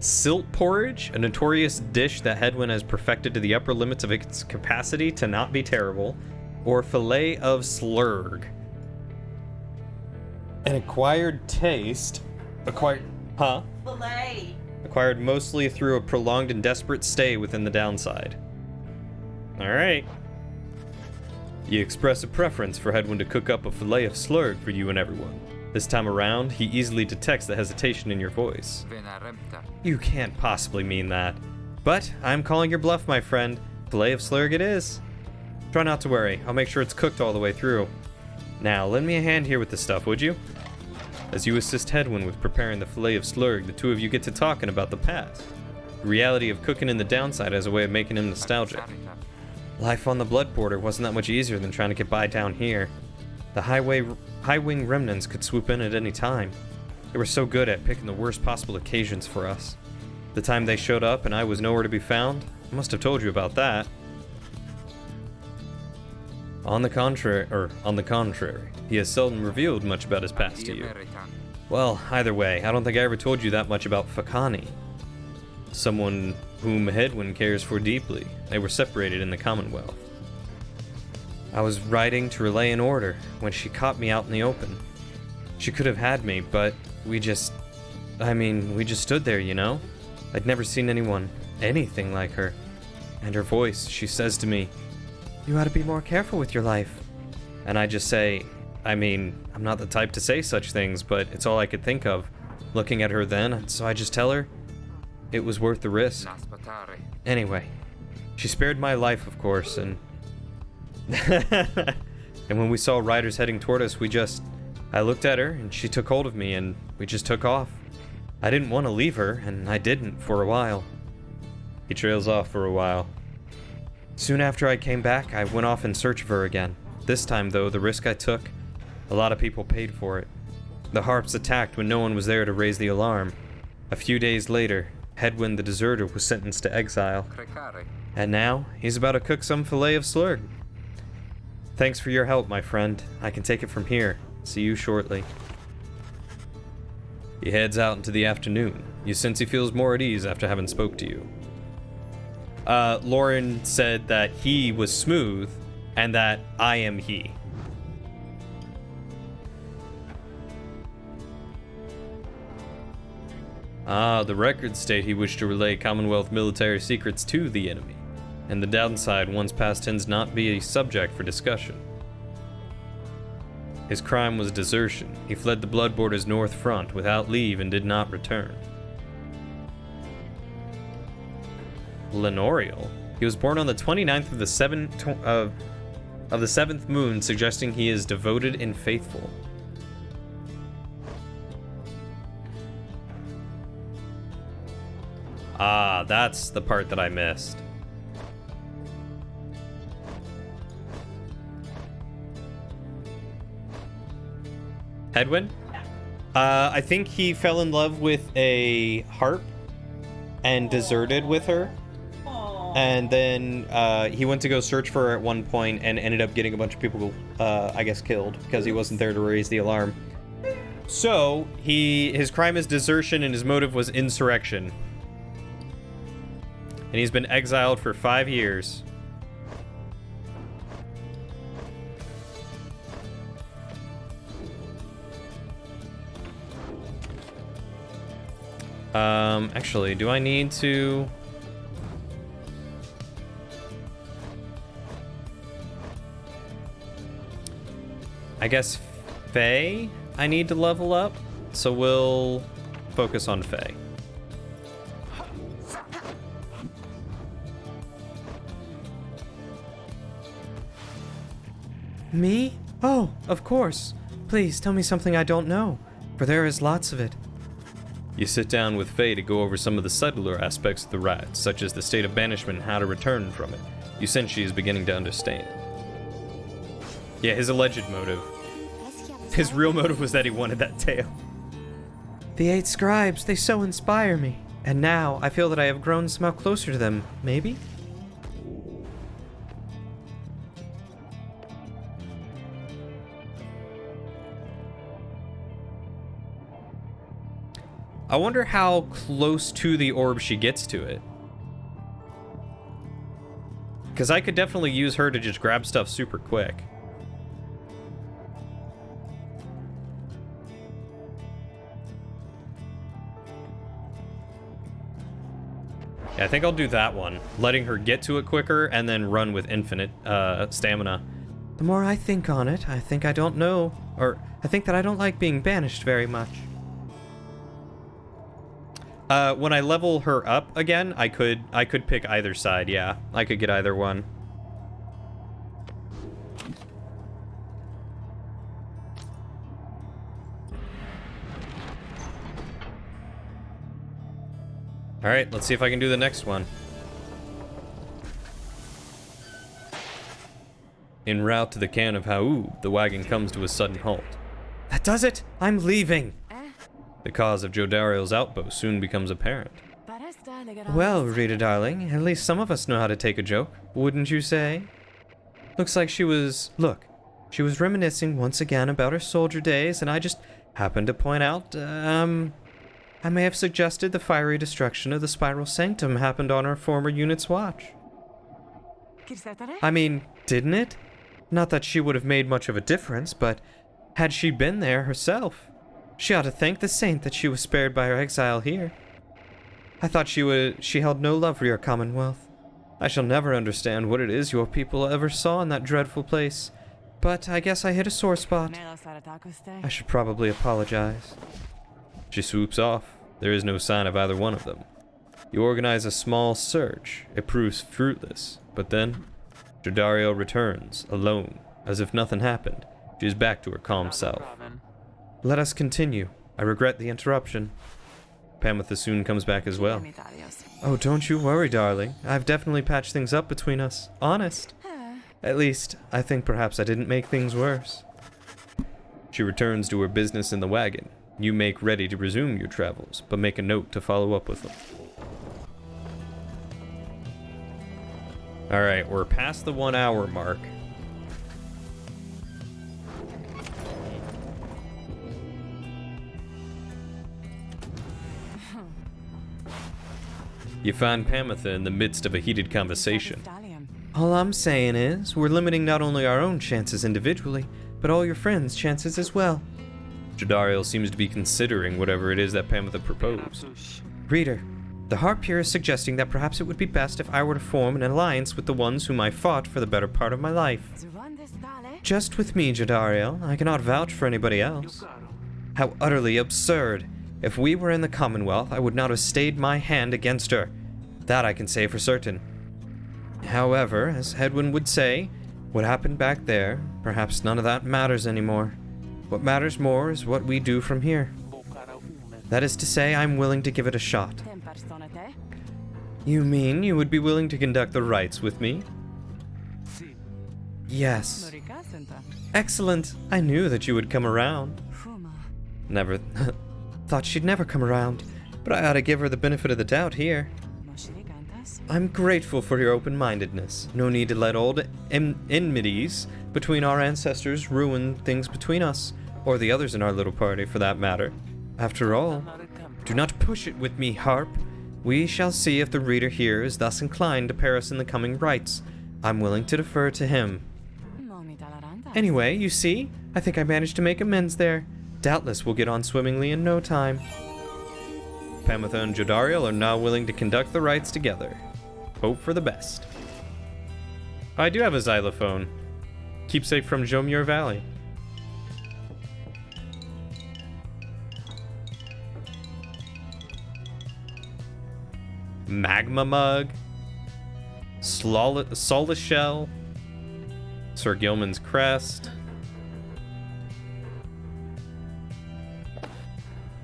Silt porridge, a notorious dish that Hedwyn has perfected to the upper limits of its capacity to not be terrible, or fillet of slurg. An acquired taste. Huh?
Filet.
Acquired mostly through a prolonged and desperate stay within the downside. Alright. You express a preference for Hedwyn to cook up a fillet of slurg for you and everyone. This time around, he easily detects the hesitation in your voice. You can't possibly mean that. But I'm calling your bluff, my friend. Fillet of slurg it is. Try not to worry. I'll make sure it's cooked all the way through. Now, lend me a hand here with the stuff, would you? As you assist Hedwyn with preparing the fillet of slurg, the two of you get to talking about the past. The reality of cooking in the downside as a way of making him nostalgic. Life on the blood border wasn't that much easier than trying to get by down here. The high-wing remnants could swoop in at any time. They were so good at picking the worst possible occasions for us. The time they showed up and I was nowhere to be found, I must have told you about that. On the contrary, he has seldom revealed much about his past to you. Well, either way, I don't think I ever told you that much about Fakani. Someone whom Hedwyn cares for deeply. They were separated in the Commonwealth. I was riding to relay an order when she caught me out in the open. She could have had me, but we just stood there, you know? I'd never seen anything like her. And her voice, she says to me, "You ought to be more careful with your life." And I just say, I'm not the type to say such things, but it's all I could think of, looking at her then, so I just tell her, it was worth the risk. Anyway, she spared my life, of course, and... and when we saw riders heading toward us, I looked at her, and she took hold of me, and we just took off. I didn't want to leave her, and I didn't for a while. He trails off for a while. Soon after I came back, I went off in search of her again. This time, though, the risk I took, a lot of people paid for it. The Harps attacked when no one was there to raise the alarm. A few days later, Hedwyn the deserter was sentenced to exile. And now, he's about to cook some fillet of slurg. Thanks for your help, my friend. I can take it from here. See you shortly. He heads out into the afternoon. You sense he feels more at ease after having spoke to you. Lauren said that he was smooth, and that I am he. The records state he wished to relay Commonwealth military secrets to the enemy, and the downside one's past tends not be a subject for discussion. His crime was desertion. He fled the Blood Border's north front without leave and did not return. Lenorial. He was born on the 29th of the 7th moon, suggesting he is devoted and faithful. Ah, that's the part that I missed. Hedwyn? I think he fell in love with a harp and deserted with her. And then he went to go search for her at one point and ended up getting a bunch of people, I guess, killed because he wasn't there to raise the alarm. So, his crime is desertion and his motive was insurrection. And he's been exiled for 5 years. Actually, do I need to... I guess Faye I need to level up, so we'll focus on Faye. Me? Oh, of course. Please tell me something I don't know, for there is lots of it. You sit down with Faye to go over some of the subtler aspects of the rite, such as the state of banishment and how to return from it. You sense she is beginning to understand. Yeah, his alleged motive. His real motive was that he wanted that tail. The 8 scribes, they so inspire me. And now, I feel that I have grown somehow closer to them, maybe? I wonder how close to the orb she gets to it. Because I could definitely use her to just grab stuff super quick. Yeah, I think I'll do that one. Letting her get to it quicker and then run with infinite stamina. The more I think on it, I think I don't know. Or, I think that I don't like being banished very much. When I level her up again, I could pick either side, yeah. I could get either one. Alright, let's see if I can do the next one. En route to the cairn of Hau, the wagon comes to a sudden halt. That does it! I'm leaving! The cause of Jodariel's outpost soon becomes apparent. Well, Rita darling, at least some of us know how to take a joke, wouldn't you say? Looks like she was reminiscing once again about her soldier days, and I just happened to point out, I may have suggested the fiery destruction of the Spiral Sanctum happened on our former unit's watch. I mean, didn't it? Not that she would have made much of a difference, but had she been there herself, she ought to thank the saint that she was spared by her exile here. I thought she held no love for your commonwealth. I shall never understand what it is your people ever saw in that dreadful place, but I guess I hit a sore spot. I should probably apologize. She swoops off. There is no sign of either one of them. You organize a small search. It proves fruitless, but then Jodariel returns, alone, as if nothing happened. She is back to her calm self. Let us continue. I regret the interruption. Pamitha soon comes back as well. Oh, don't you worry, darling. I've definitely patched things up between us. Honest. At least, I think perhaps I didn't make things worse. She returns to her business in the wagon. You make ready to resume your travels, but make a note to follow up with them. Alright, we're past the 1 hour mark. You find Pamitha in the midst of a heated conversation. All I'm saying is, we're limiting not only our own chances individually, but all your friends' chances as well. Jodariel seems to be considering whatever it is that Pamitha proposed. Reader, the Harpier is suggesting that perhaps it would be best if I were to form an alliance with the ones whom I fought for the better part of my life. Just with me, Jodariel. I cannot vouch for anybody else. How utterly absurd! If we were in the Commonwealth, I would not have stayed my hand against her. That I can say for certain. However, as Hedwin would say, what happened back there, perhaps none of that matters anymore. What matters more is what we do from here. That is to say, I'm willing to give it a shot. You mean you would be willing to conduct the rites with me? Yes. Excellent. I knew that you would come around. Never thought she'd never come around, but I ought to give her the benefit of the doubt here. I'm grateful for your open-mindedness. No need to let old enmities between our ancestors ruin things between us, or the others in our little party for that matter. After all, do not push it with me, Harp. We shall see if the reader here is thus inclined to pair us in the coming rites. I'm willing to defer to him. Anyway, you see, I think I managed to make amends there. Doubtless we'll get on swimmingly in no time. Pamitha and Jodariel are now willing to conduct the rites together. Hope for the best. I do have a xylophone. Keepsake from Jomur Valley. Magma mug. Solace shell. Sir Gilman's crest.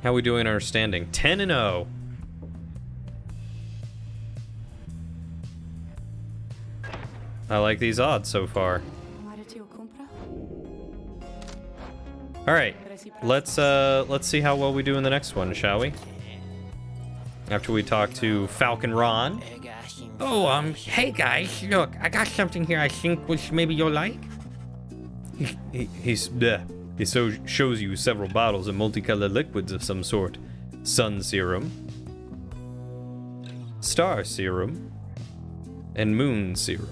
How we doing in our standing? 10-0. I like these odds so far. All right, let's see how well we do in the next one, shall we? After we talk to Falcon Ron.
Oh, hey guys, look, I got something here I think which maybe you'll like.
He shows you several bottles of multicolored liquids of some sort. Sun serum, star serum, and moon serum.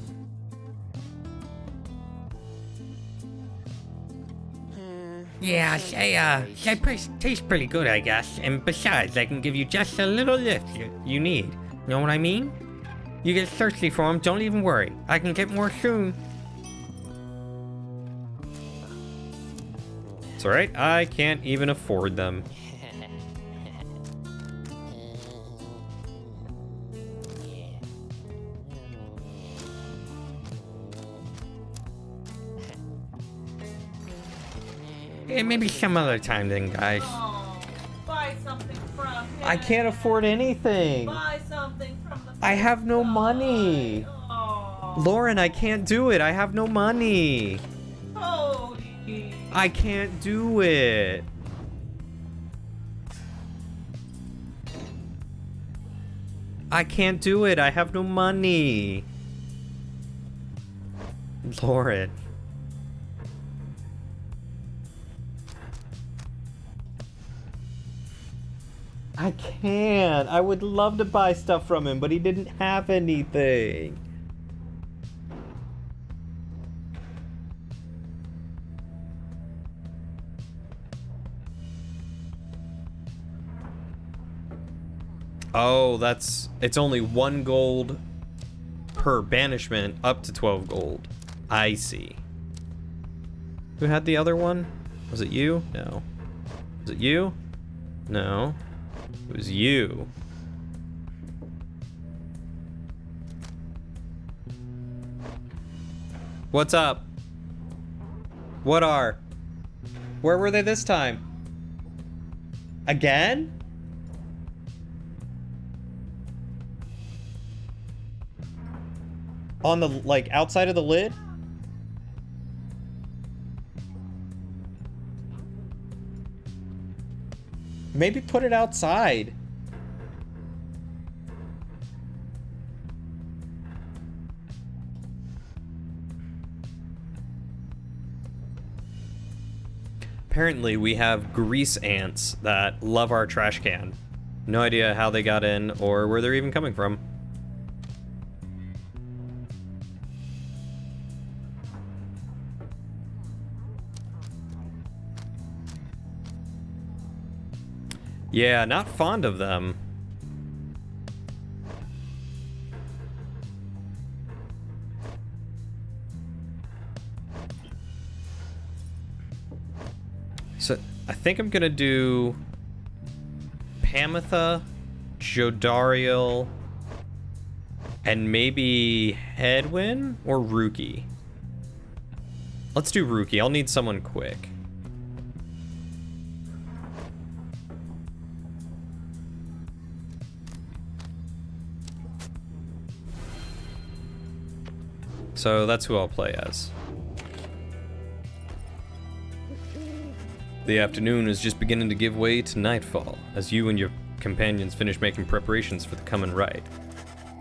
Yeah, they taste pretty good, I guess. And besides, I can give you just a little lift you need. You know what I mean? You get thirsty for them, don't even worry. I can get more soon.
It's alright, I can't even afford them.
Yeah, maybe some other time then, guys.
Oh, buy something from him.
I can't afford anything.
Buy something from the
I have no money.
Oh,
Lauren, I can't do it. I have no money.
Cody.
I can't do it. I can't do it. I have no money. Lauren. I can't. I would love to buy stuff from him, but he didn't have anything. Oh, it's only 1 gold per banishment up to 12 gold. I see. Who had the other one? Was it you? No. Was it you? No. It was you. What's up? What are? Where were they this time? Again? On the, like, outside of the lid? Maybe put it outside. Apparently, we have grease ants that love our trash can. No idea how they got in or where they're even coming from. Yeah, not fond of them. So, I think I'm gonna do Pamitha, Jodariel, and maybe Hedwyn or Ruki. Let's do Ruki. I'll need someone quick. So that's who I'll play as. The afternoon is just beginning to give way to nightfall, as you and your companions finish making preparations for the coming rite.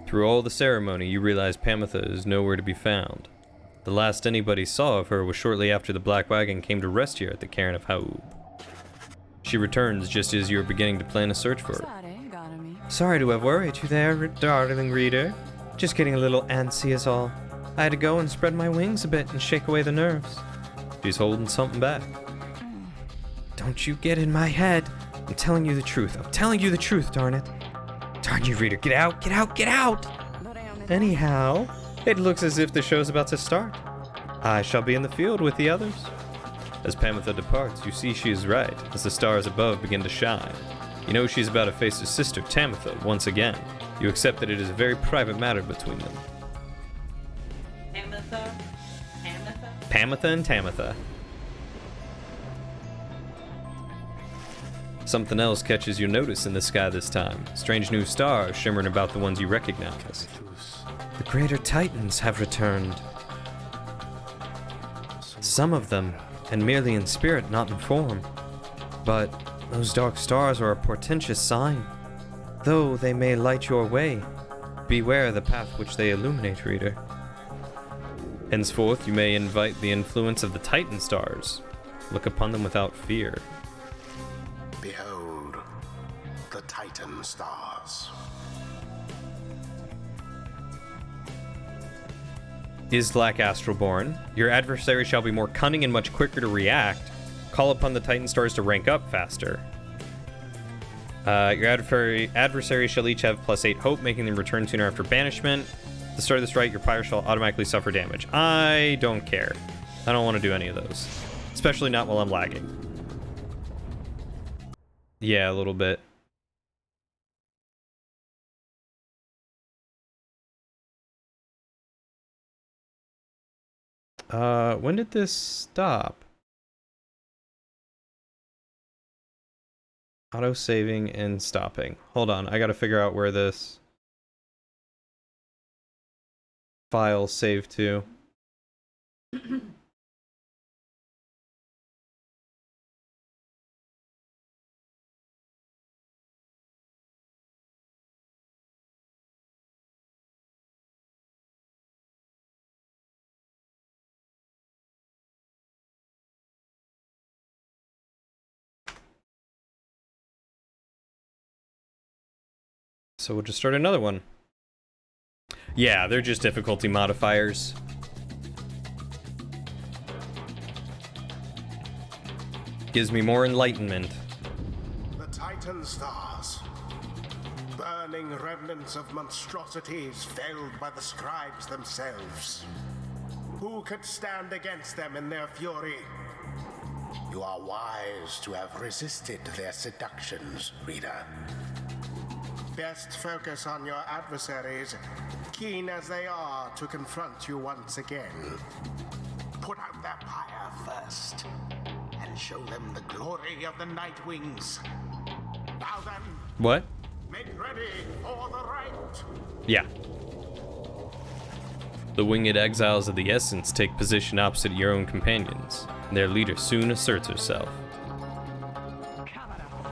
Through all the ceremony, you realize Pamitha is nowhere to be found. The last anybody saw of her was shortly after the Black Wagon came to rest here at the Cairn of Haub. She returns just as you are beginning to plan a search for her. Sorry to have worried you there, darling reader. Just getting a little antsy is all. I had to go and spread my wings a bit and shake away the nerves. She's holding something back. Don't you get in my head. I'm telling you the truth. I'm telling you the truth, darn it. Darn you, reader. Get out, get out, get out! Anyhow, it looks as if the show's about to start. I shall be in the field with the others. As Pamitha departs, you see she is right, as the stars above begin to shine. You know she's about to face her sister, Tamitha, once again. You accept that it is a very private matter between them. Pamitha and Tamitha. Something else catches your notice in the sky this time. Strange new stars shimmering about the ones you recognize. The greater titans have returned. Some of them, and merely in spirit, not in form. But those dark stars are a portentous sign. Though they may light your way, beware the path which they illuminate, reader. Henceforth, you may invite the influence of the Titan stars. Look upon them without fear.
Behold, the Titan stars.
Islak Astralborn, your adversary shall be more cunning and much quicker to react. Call upon the Titan stars to rank up faster. Your adversary shall each have +8 hope, making them return sooner after banishment. At the start of this strike, your Pyre shall automatically suffer damage. I don't care. I don't want to do any of those. Especially not while I'm lagging. Yeah, a little bit. When did this stop? Auto saving and stopping. Hold on, I gotta figure out where this file saved to. So we'll just start another one. Yeah, they're just difficulty modifiers. Gives me more enlightenment.
The Titan stars. Burning remnants of monstrosities felled by the scribes themselves. Who could stand against them in their fury? You are wise to have resisted their seductions, reader. Best focus on your adversaries, keen as they are to confront you once again. Put out their pyre first, and show them the glory of the Night Wings. Now then,
What?
make ready for the right.
Yeah. The winged exiles of the Essence take position opposite your own companions. Their leader soon asserts herself.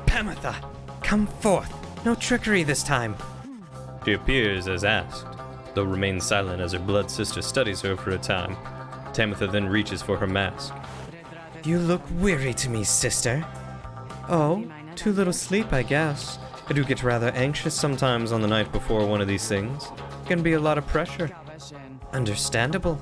Pamitha, come forth. No trickery this time. She appears as asked, though remains silent as her blood sister studies her for a time. Tamitha then reaches for her mask. You look weary to me, sister. Oh, too little sleep, I guess. I do get rather anxious sometimes on the night before one of these things. Can be a lot of pressure. Understandable.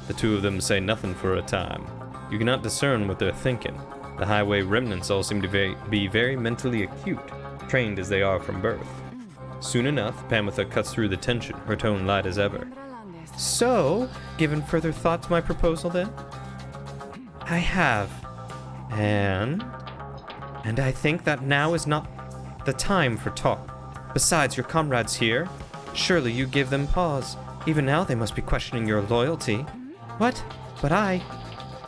The two of them say nothing for a time. You cannot discern what they're thinking. The highway remnants all seem to be very mentally acute, trained as they are from birth. Soon enough, Pamitha cuts through the tension, her tone light as ever. So, given further thought to my proposal then? I have. And I think that now is not the time for talk. Besides, your comrades here, surely you give them pause. Even now they must be questioning your loyalty. What? But I...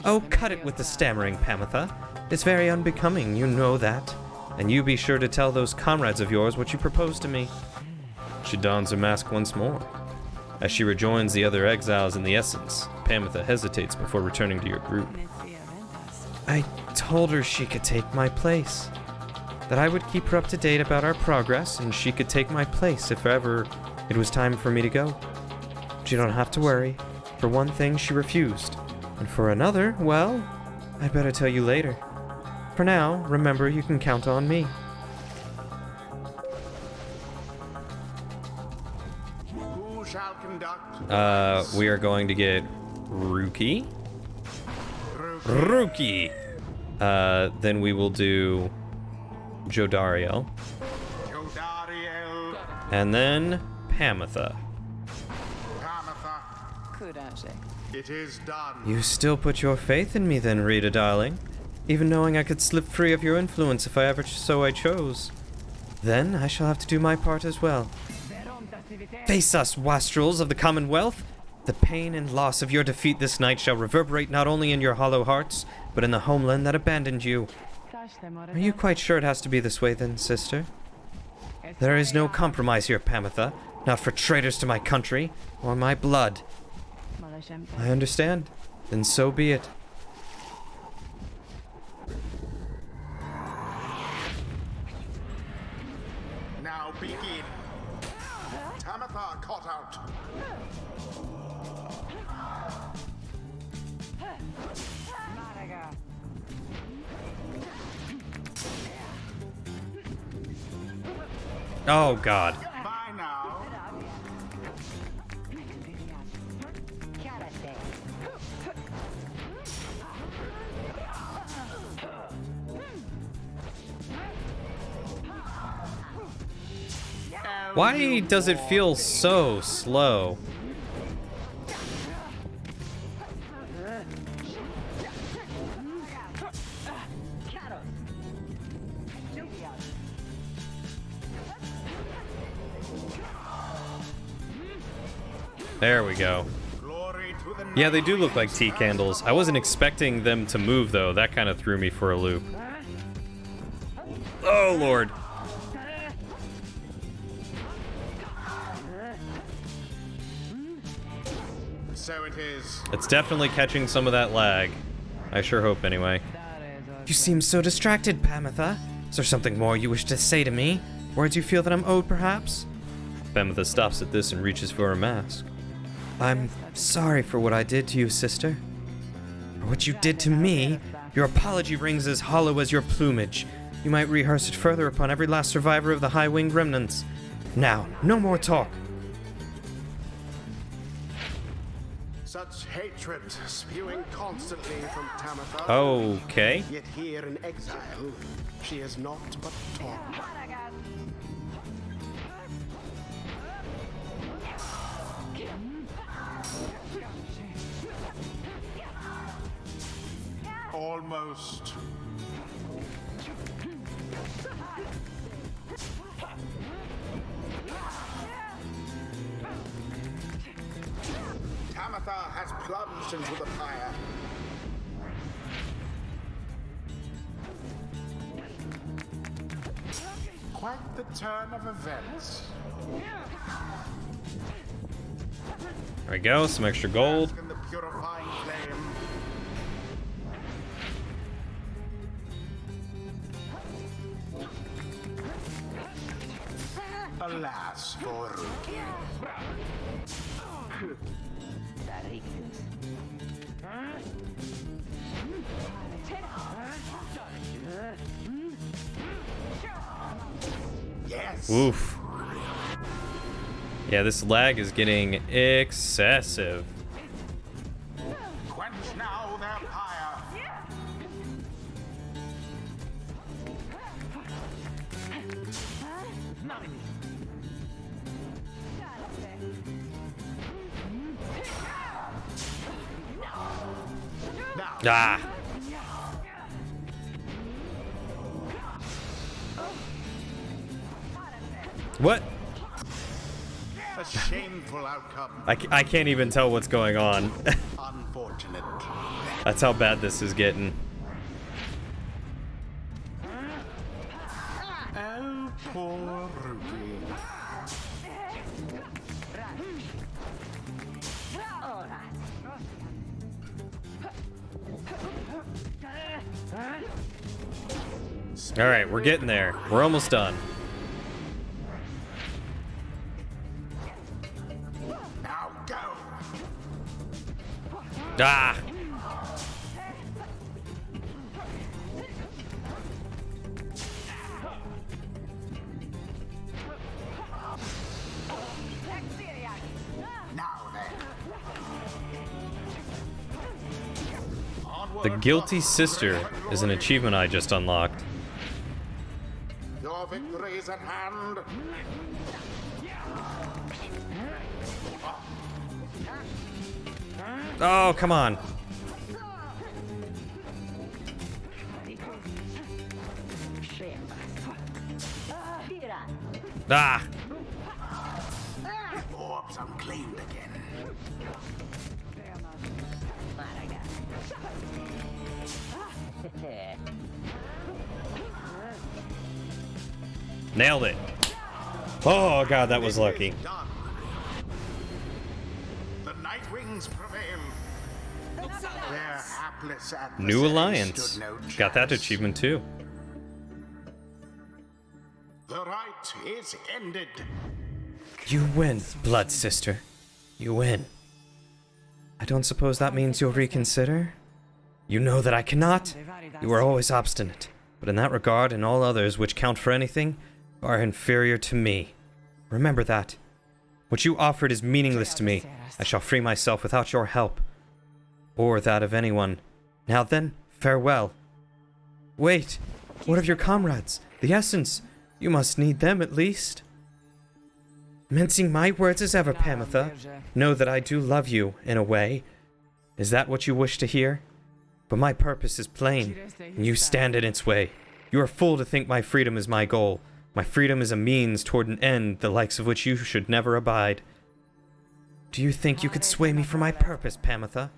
Oh, cut it with the stammering, Pamitha. It's very unbecoming, you know that. And you be sure to tell those comrades of yours what you propose to me. She dons her mask once more. As she rejoins the other exiles in the Essence, Pamitha hesitates before returning to your group. I told her she could take my place. That I would keep her up to date about our progress, and she could take my place if ever it was time for me to go. She don't have to worry. For one thing, she refused. And for another, well, I'd better tell you later. For now, remember you can count on me.
Who shall conduct?
We are going to get Rookie. Rookie! Then we will do Jodariel.
Jodariel,
And then Pamitha.
Pamitha, it is done.
You still put your faith in me then, Rita, darling? Even knowing I could slip free of your influence if I ever so I chose. Then I shall have to do my part as well. Face us, wastrels of the Commonwealth! The pain and loss of your defeat this night shall reverberate not only in your hollow hearts, but in the homeland that abandoned you. Are you quite sure it has to be this way then, sister? There is no compromise here, Pamitha. Not for traitors to my country, or my blood. I understand. Then so be it.
Now begin. Tamitha caught out.
Oh, God.
Bye now.
Why does it feel so slow? There we go.
Glory to the
Yeah, they do look like tea candles. I wasn't expecting them to move, though. That kind of threw me for a loop. Oh, Lord.
So it is.
It's definitely catching some of that lag. I sure hope, anyway. You seem so distracted, Pamitha. Is there something more you wish to say to me? Words you feel that I'm owed, perhaps? Pamitha stops at this and reaches for her mask. I'm sorry for what I did to you, sister. For what you did to me, your apology rings as hollow as your plumage. You might rehearse it further upon every last survivor of the high-winged remnants. Now, no more talk.
Such hatred spewing constantly from Tamitha.
Okay.
Yet here in exile, she has not but talked.
Almost.
Tamitha has plunged into the pyre.
Quite the turn of events.
There we go, some extra gold.
In the purifying flame. Alas for Ruki. Yes.
Oof. Yeah, this lag is getting excessive.
Quench now their pyre. Now,
Ah. What?
a shameful outcome.
I can't even tell what's going on.
Unfortunate.
That's how bad this is getting.
Oh, poor Ruki.
All right, we're getting there. We're almost done.
Now go.
Ah.
Now then.
The Guilty Sister is an achievement I just unlocked.
Your victory is at hand.
Oh, come on. Ah!
Orbs unclaimed again.
Nailed it. Oh, God, that was lucky.
It is done. The Nightwings prevail. Their hapless adversaries
New alliance.
stood no
Got that
chance.
achievement too.
The right is ended.
You win, blood sister. You win. I don't suppose that means you'll reconsider? You know that I cannot? You are always obstinate. But in that regard and all others which count for anything, you are inferior to me. Remember that. What you offered is meaningless to me. I shall free myself without your help. Or that of anyone. Now then, farewell. Wait, what of your comrades? The essence? You must need them at least. Mincing my words as ever, Pamitha. Know that I do love you, in a way. Is that what you wish to hear? But my purpose is plain, and you stand in its way. You are fool to think my freedom is my goal. My freedom is a means toward an end, the likes of which you should never abide. Do you think you could sway me from my purpose, Pamitha?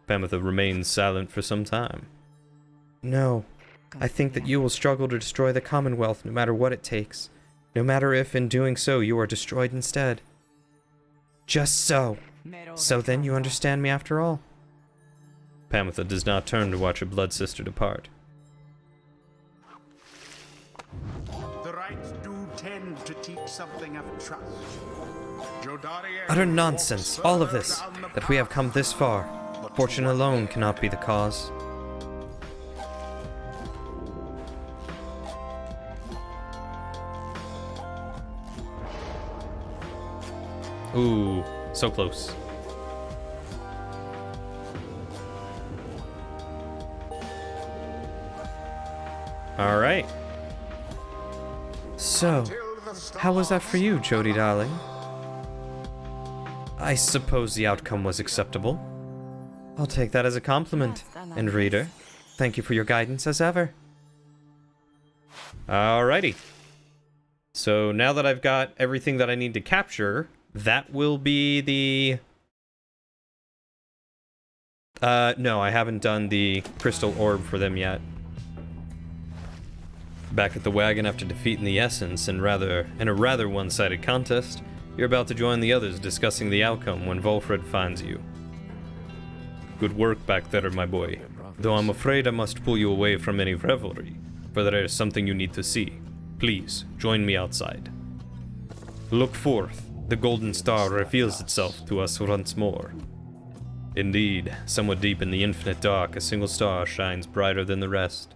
Pamitha remains silent for some time. No. I think that you will struggle to destroy the Commonwealth no matter what it takes. No matter if, in doing so, you are destroyed instead. Just so. So then you understand me after all? Pamitha does not turn to watch her blood sister depart.
The right do tend to teach something of trust. Jodarian
Utter nonsense,
walks
all of
further
this,
down the
that we have
path.
come this far. Fortune alone cannot be the cause. Ooh, so close. All right. So,
Till the
how was that for you,
stars
Jody darling? I suppose the outcome was acceptable. I'll take that as a compliment. And reader, thank you for your guidance as ever. Alrighty. So now that I've got everything that I need to capture, that will be the... no, I haven't done the crystal orb for them yet. Back at the wagon after defeating the Essence in a rather one-sided contest, you're about to join the others discussing the outcome when Volfred finds you. Good work back there, my boy. Though I'm afraid I must pull you away from any revelry, for there is something you need to see. Please, join me outside. Look forth. The golden star reveals itself to us once more. Indeed, somewhat deep in the infinite dark, a single star shines brighter than the rest.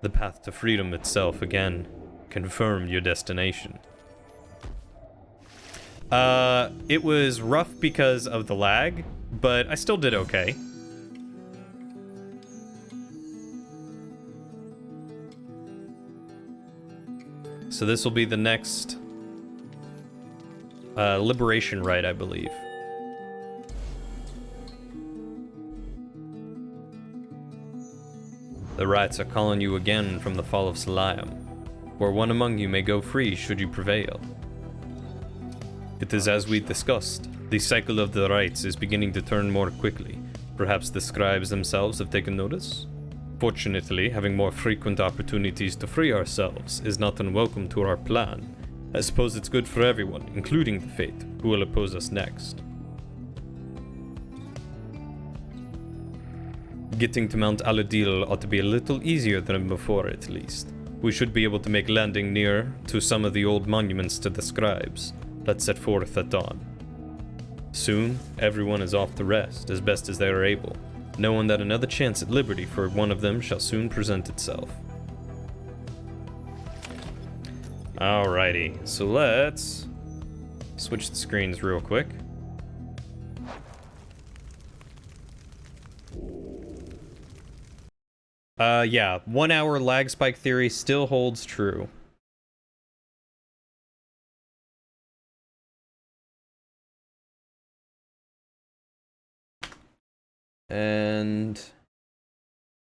The path to freedom itself again confirmed your destination. It was rough because of the lag, but I still did okay. So this will be the next liberation rite, I believe. The rites are calling you again from the fall of Salayam, where one among you may go free should you prevail. It is as we discussed, the cycle of the rites is beginning to turn more quickly. Perhaps the scribes themselves have taken notice? Fortunately, having more frequent opportunities to free ourselves is not unwelcome to our plan. I suppose it's good for everyone, including the Fate, who will oppose us next. Getting to Mount Aladil ought to be a little easier than before, at least. We should be able to make landing near to some of the old monuments to the scribes. Let's set forth at dawn. Soon, everyone is off to rest as best as they are able, knowing that another chance at liberty for one of them shall soon present itself. Alrighty, so let's switch the screens real quick. Yeah, 1 hour lag spike theory still holds true. And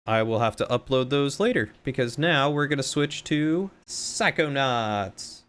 I will have to upload those later because now we're going to switch to Psychonauts.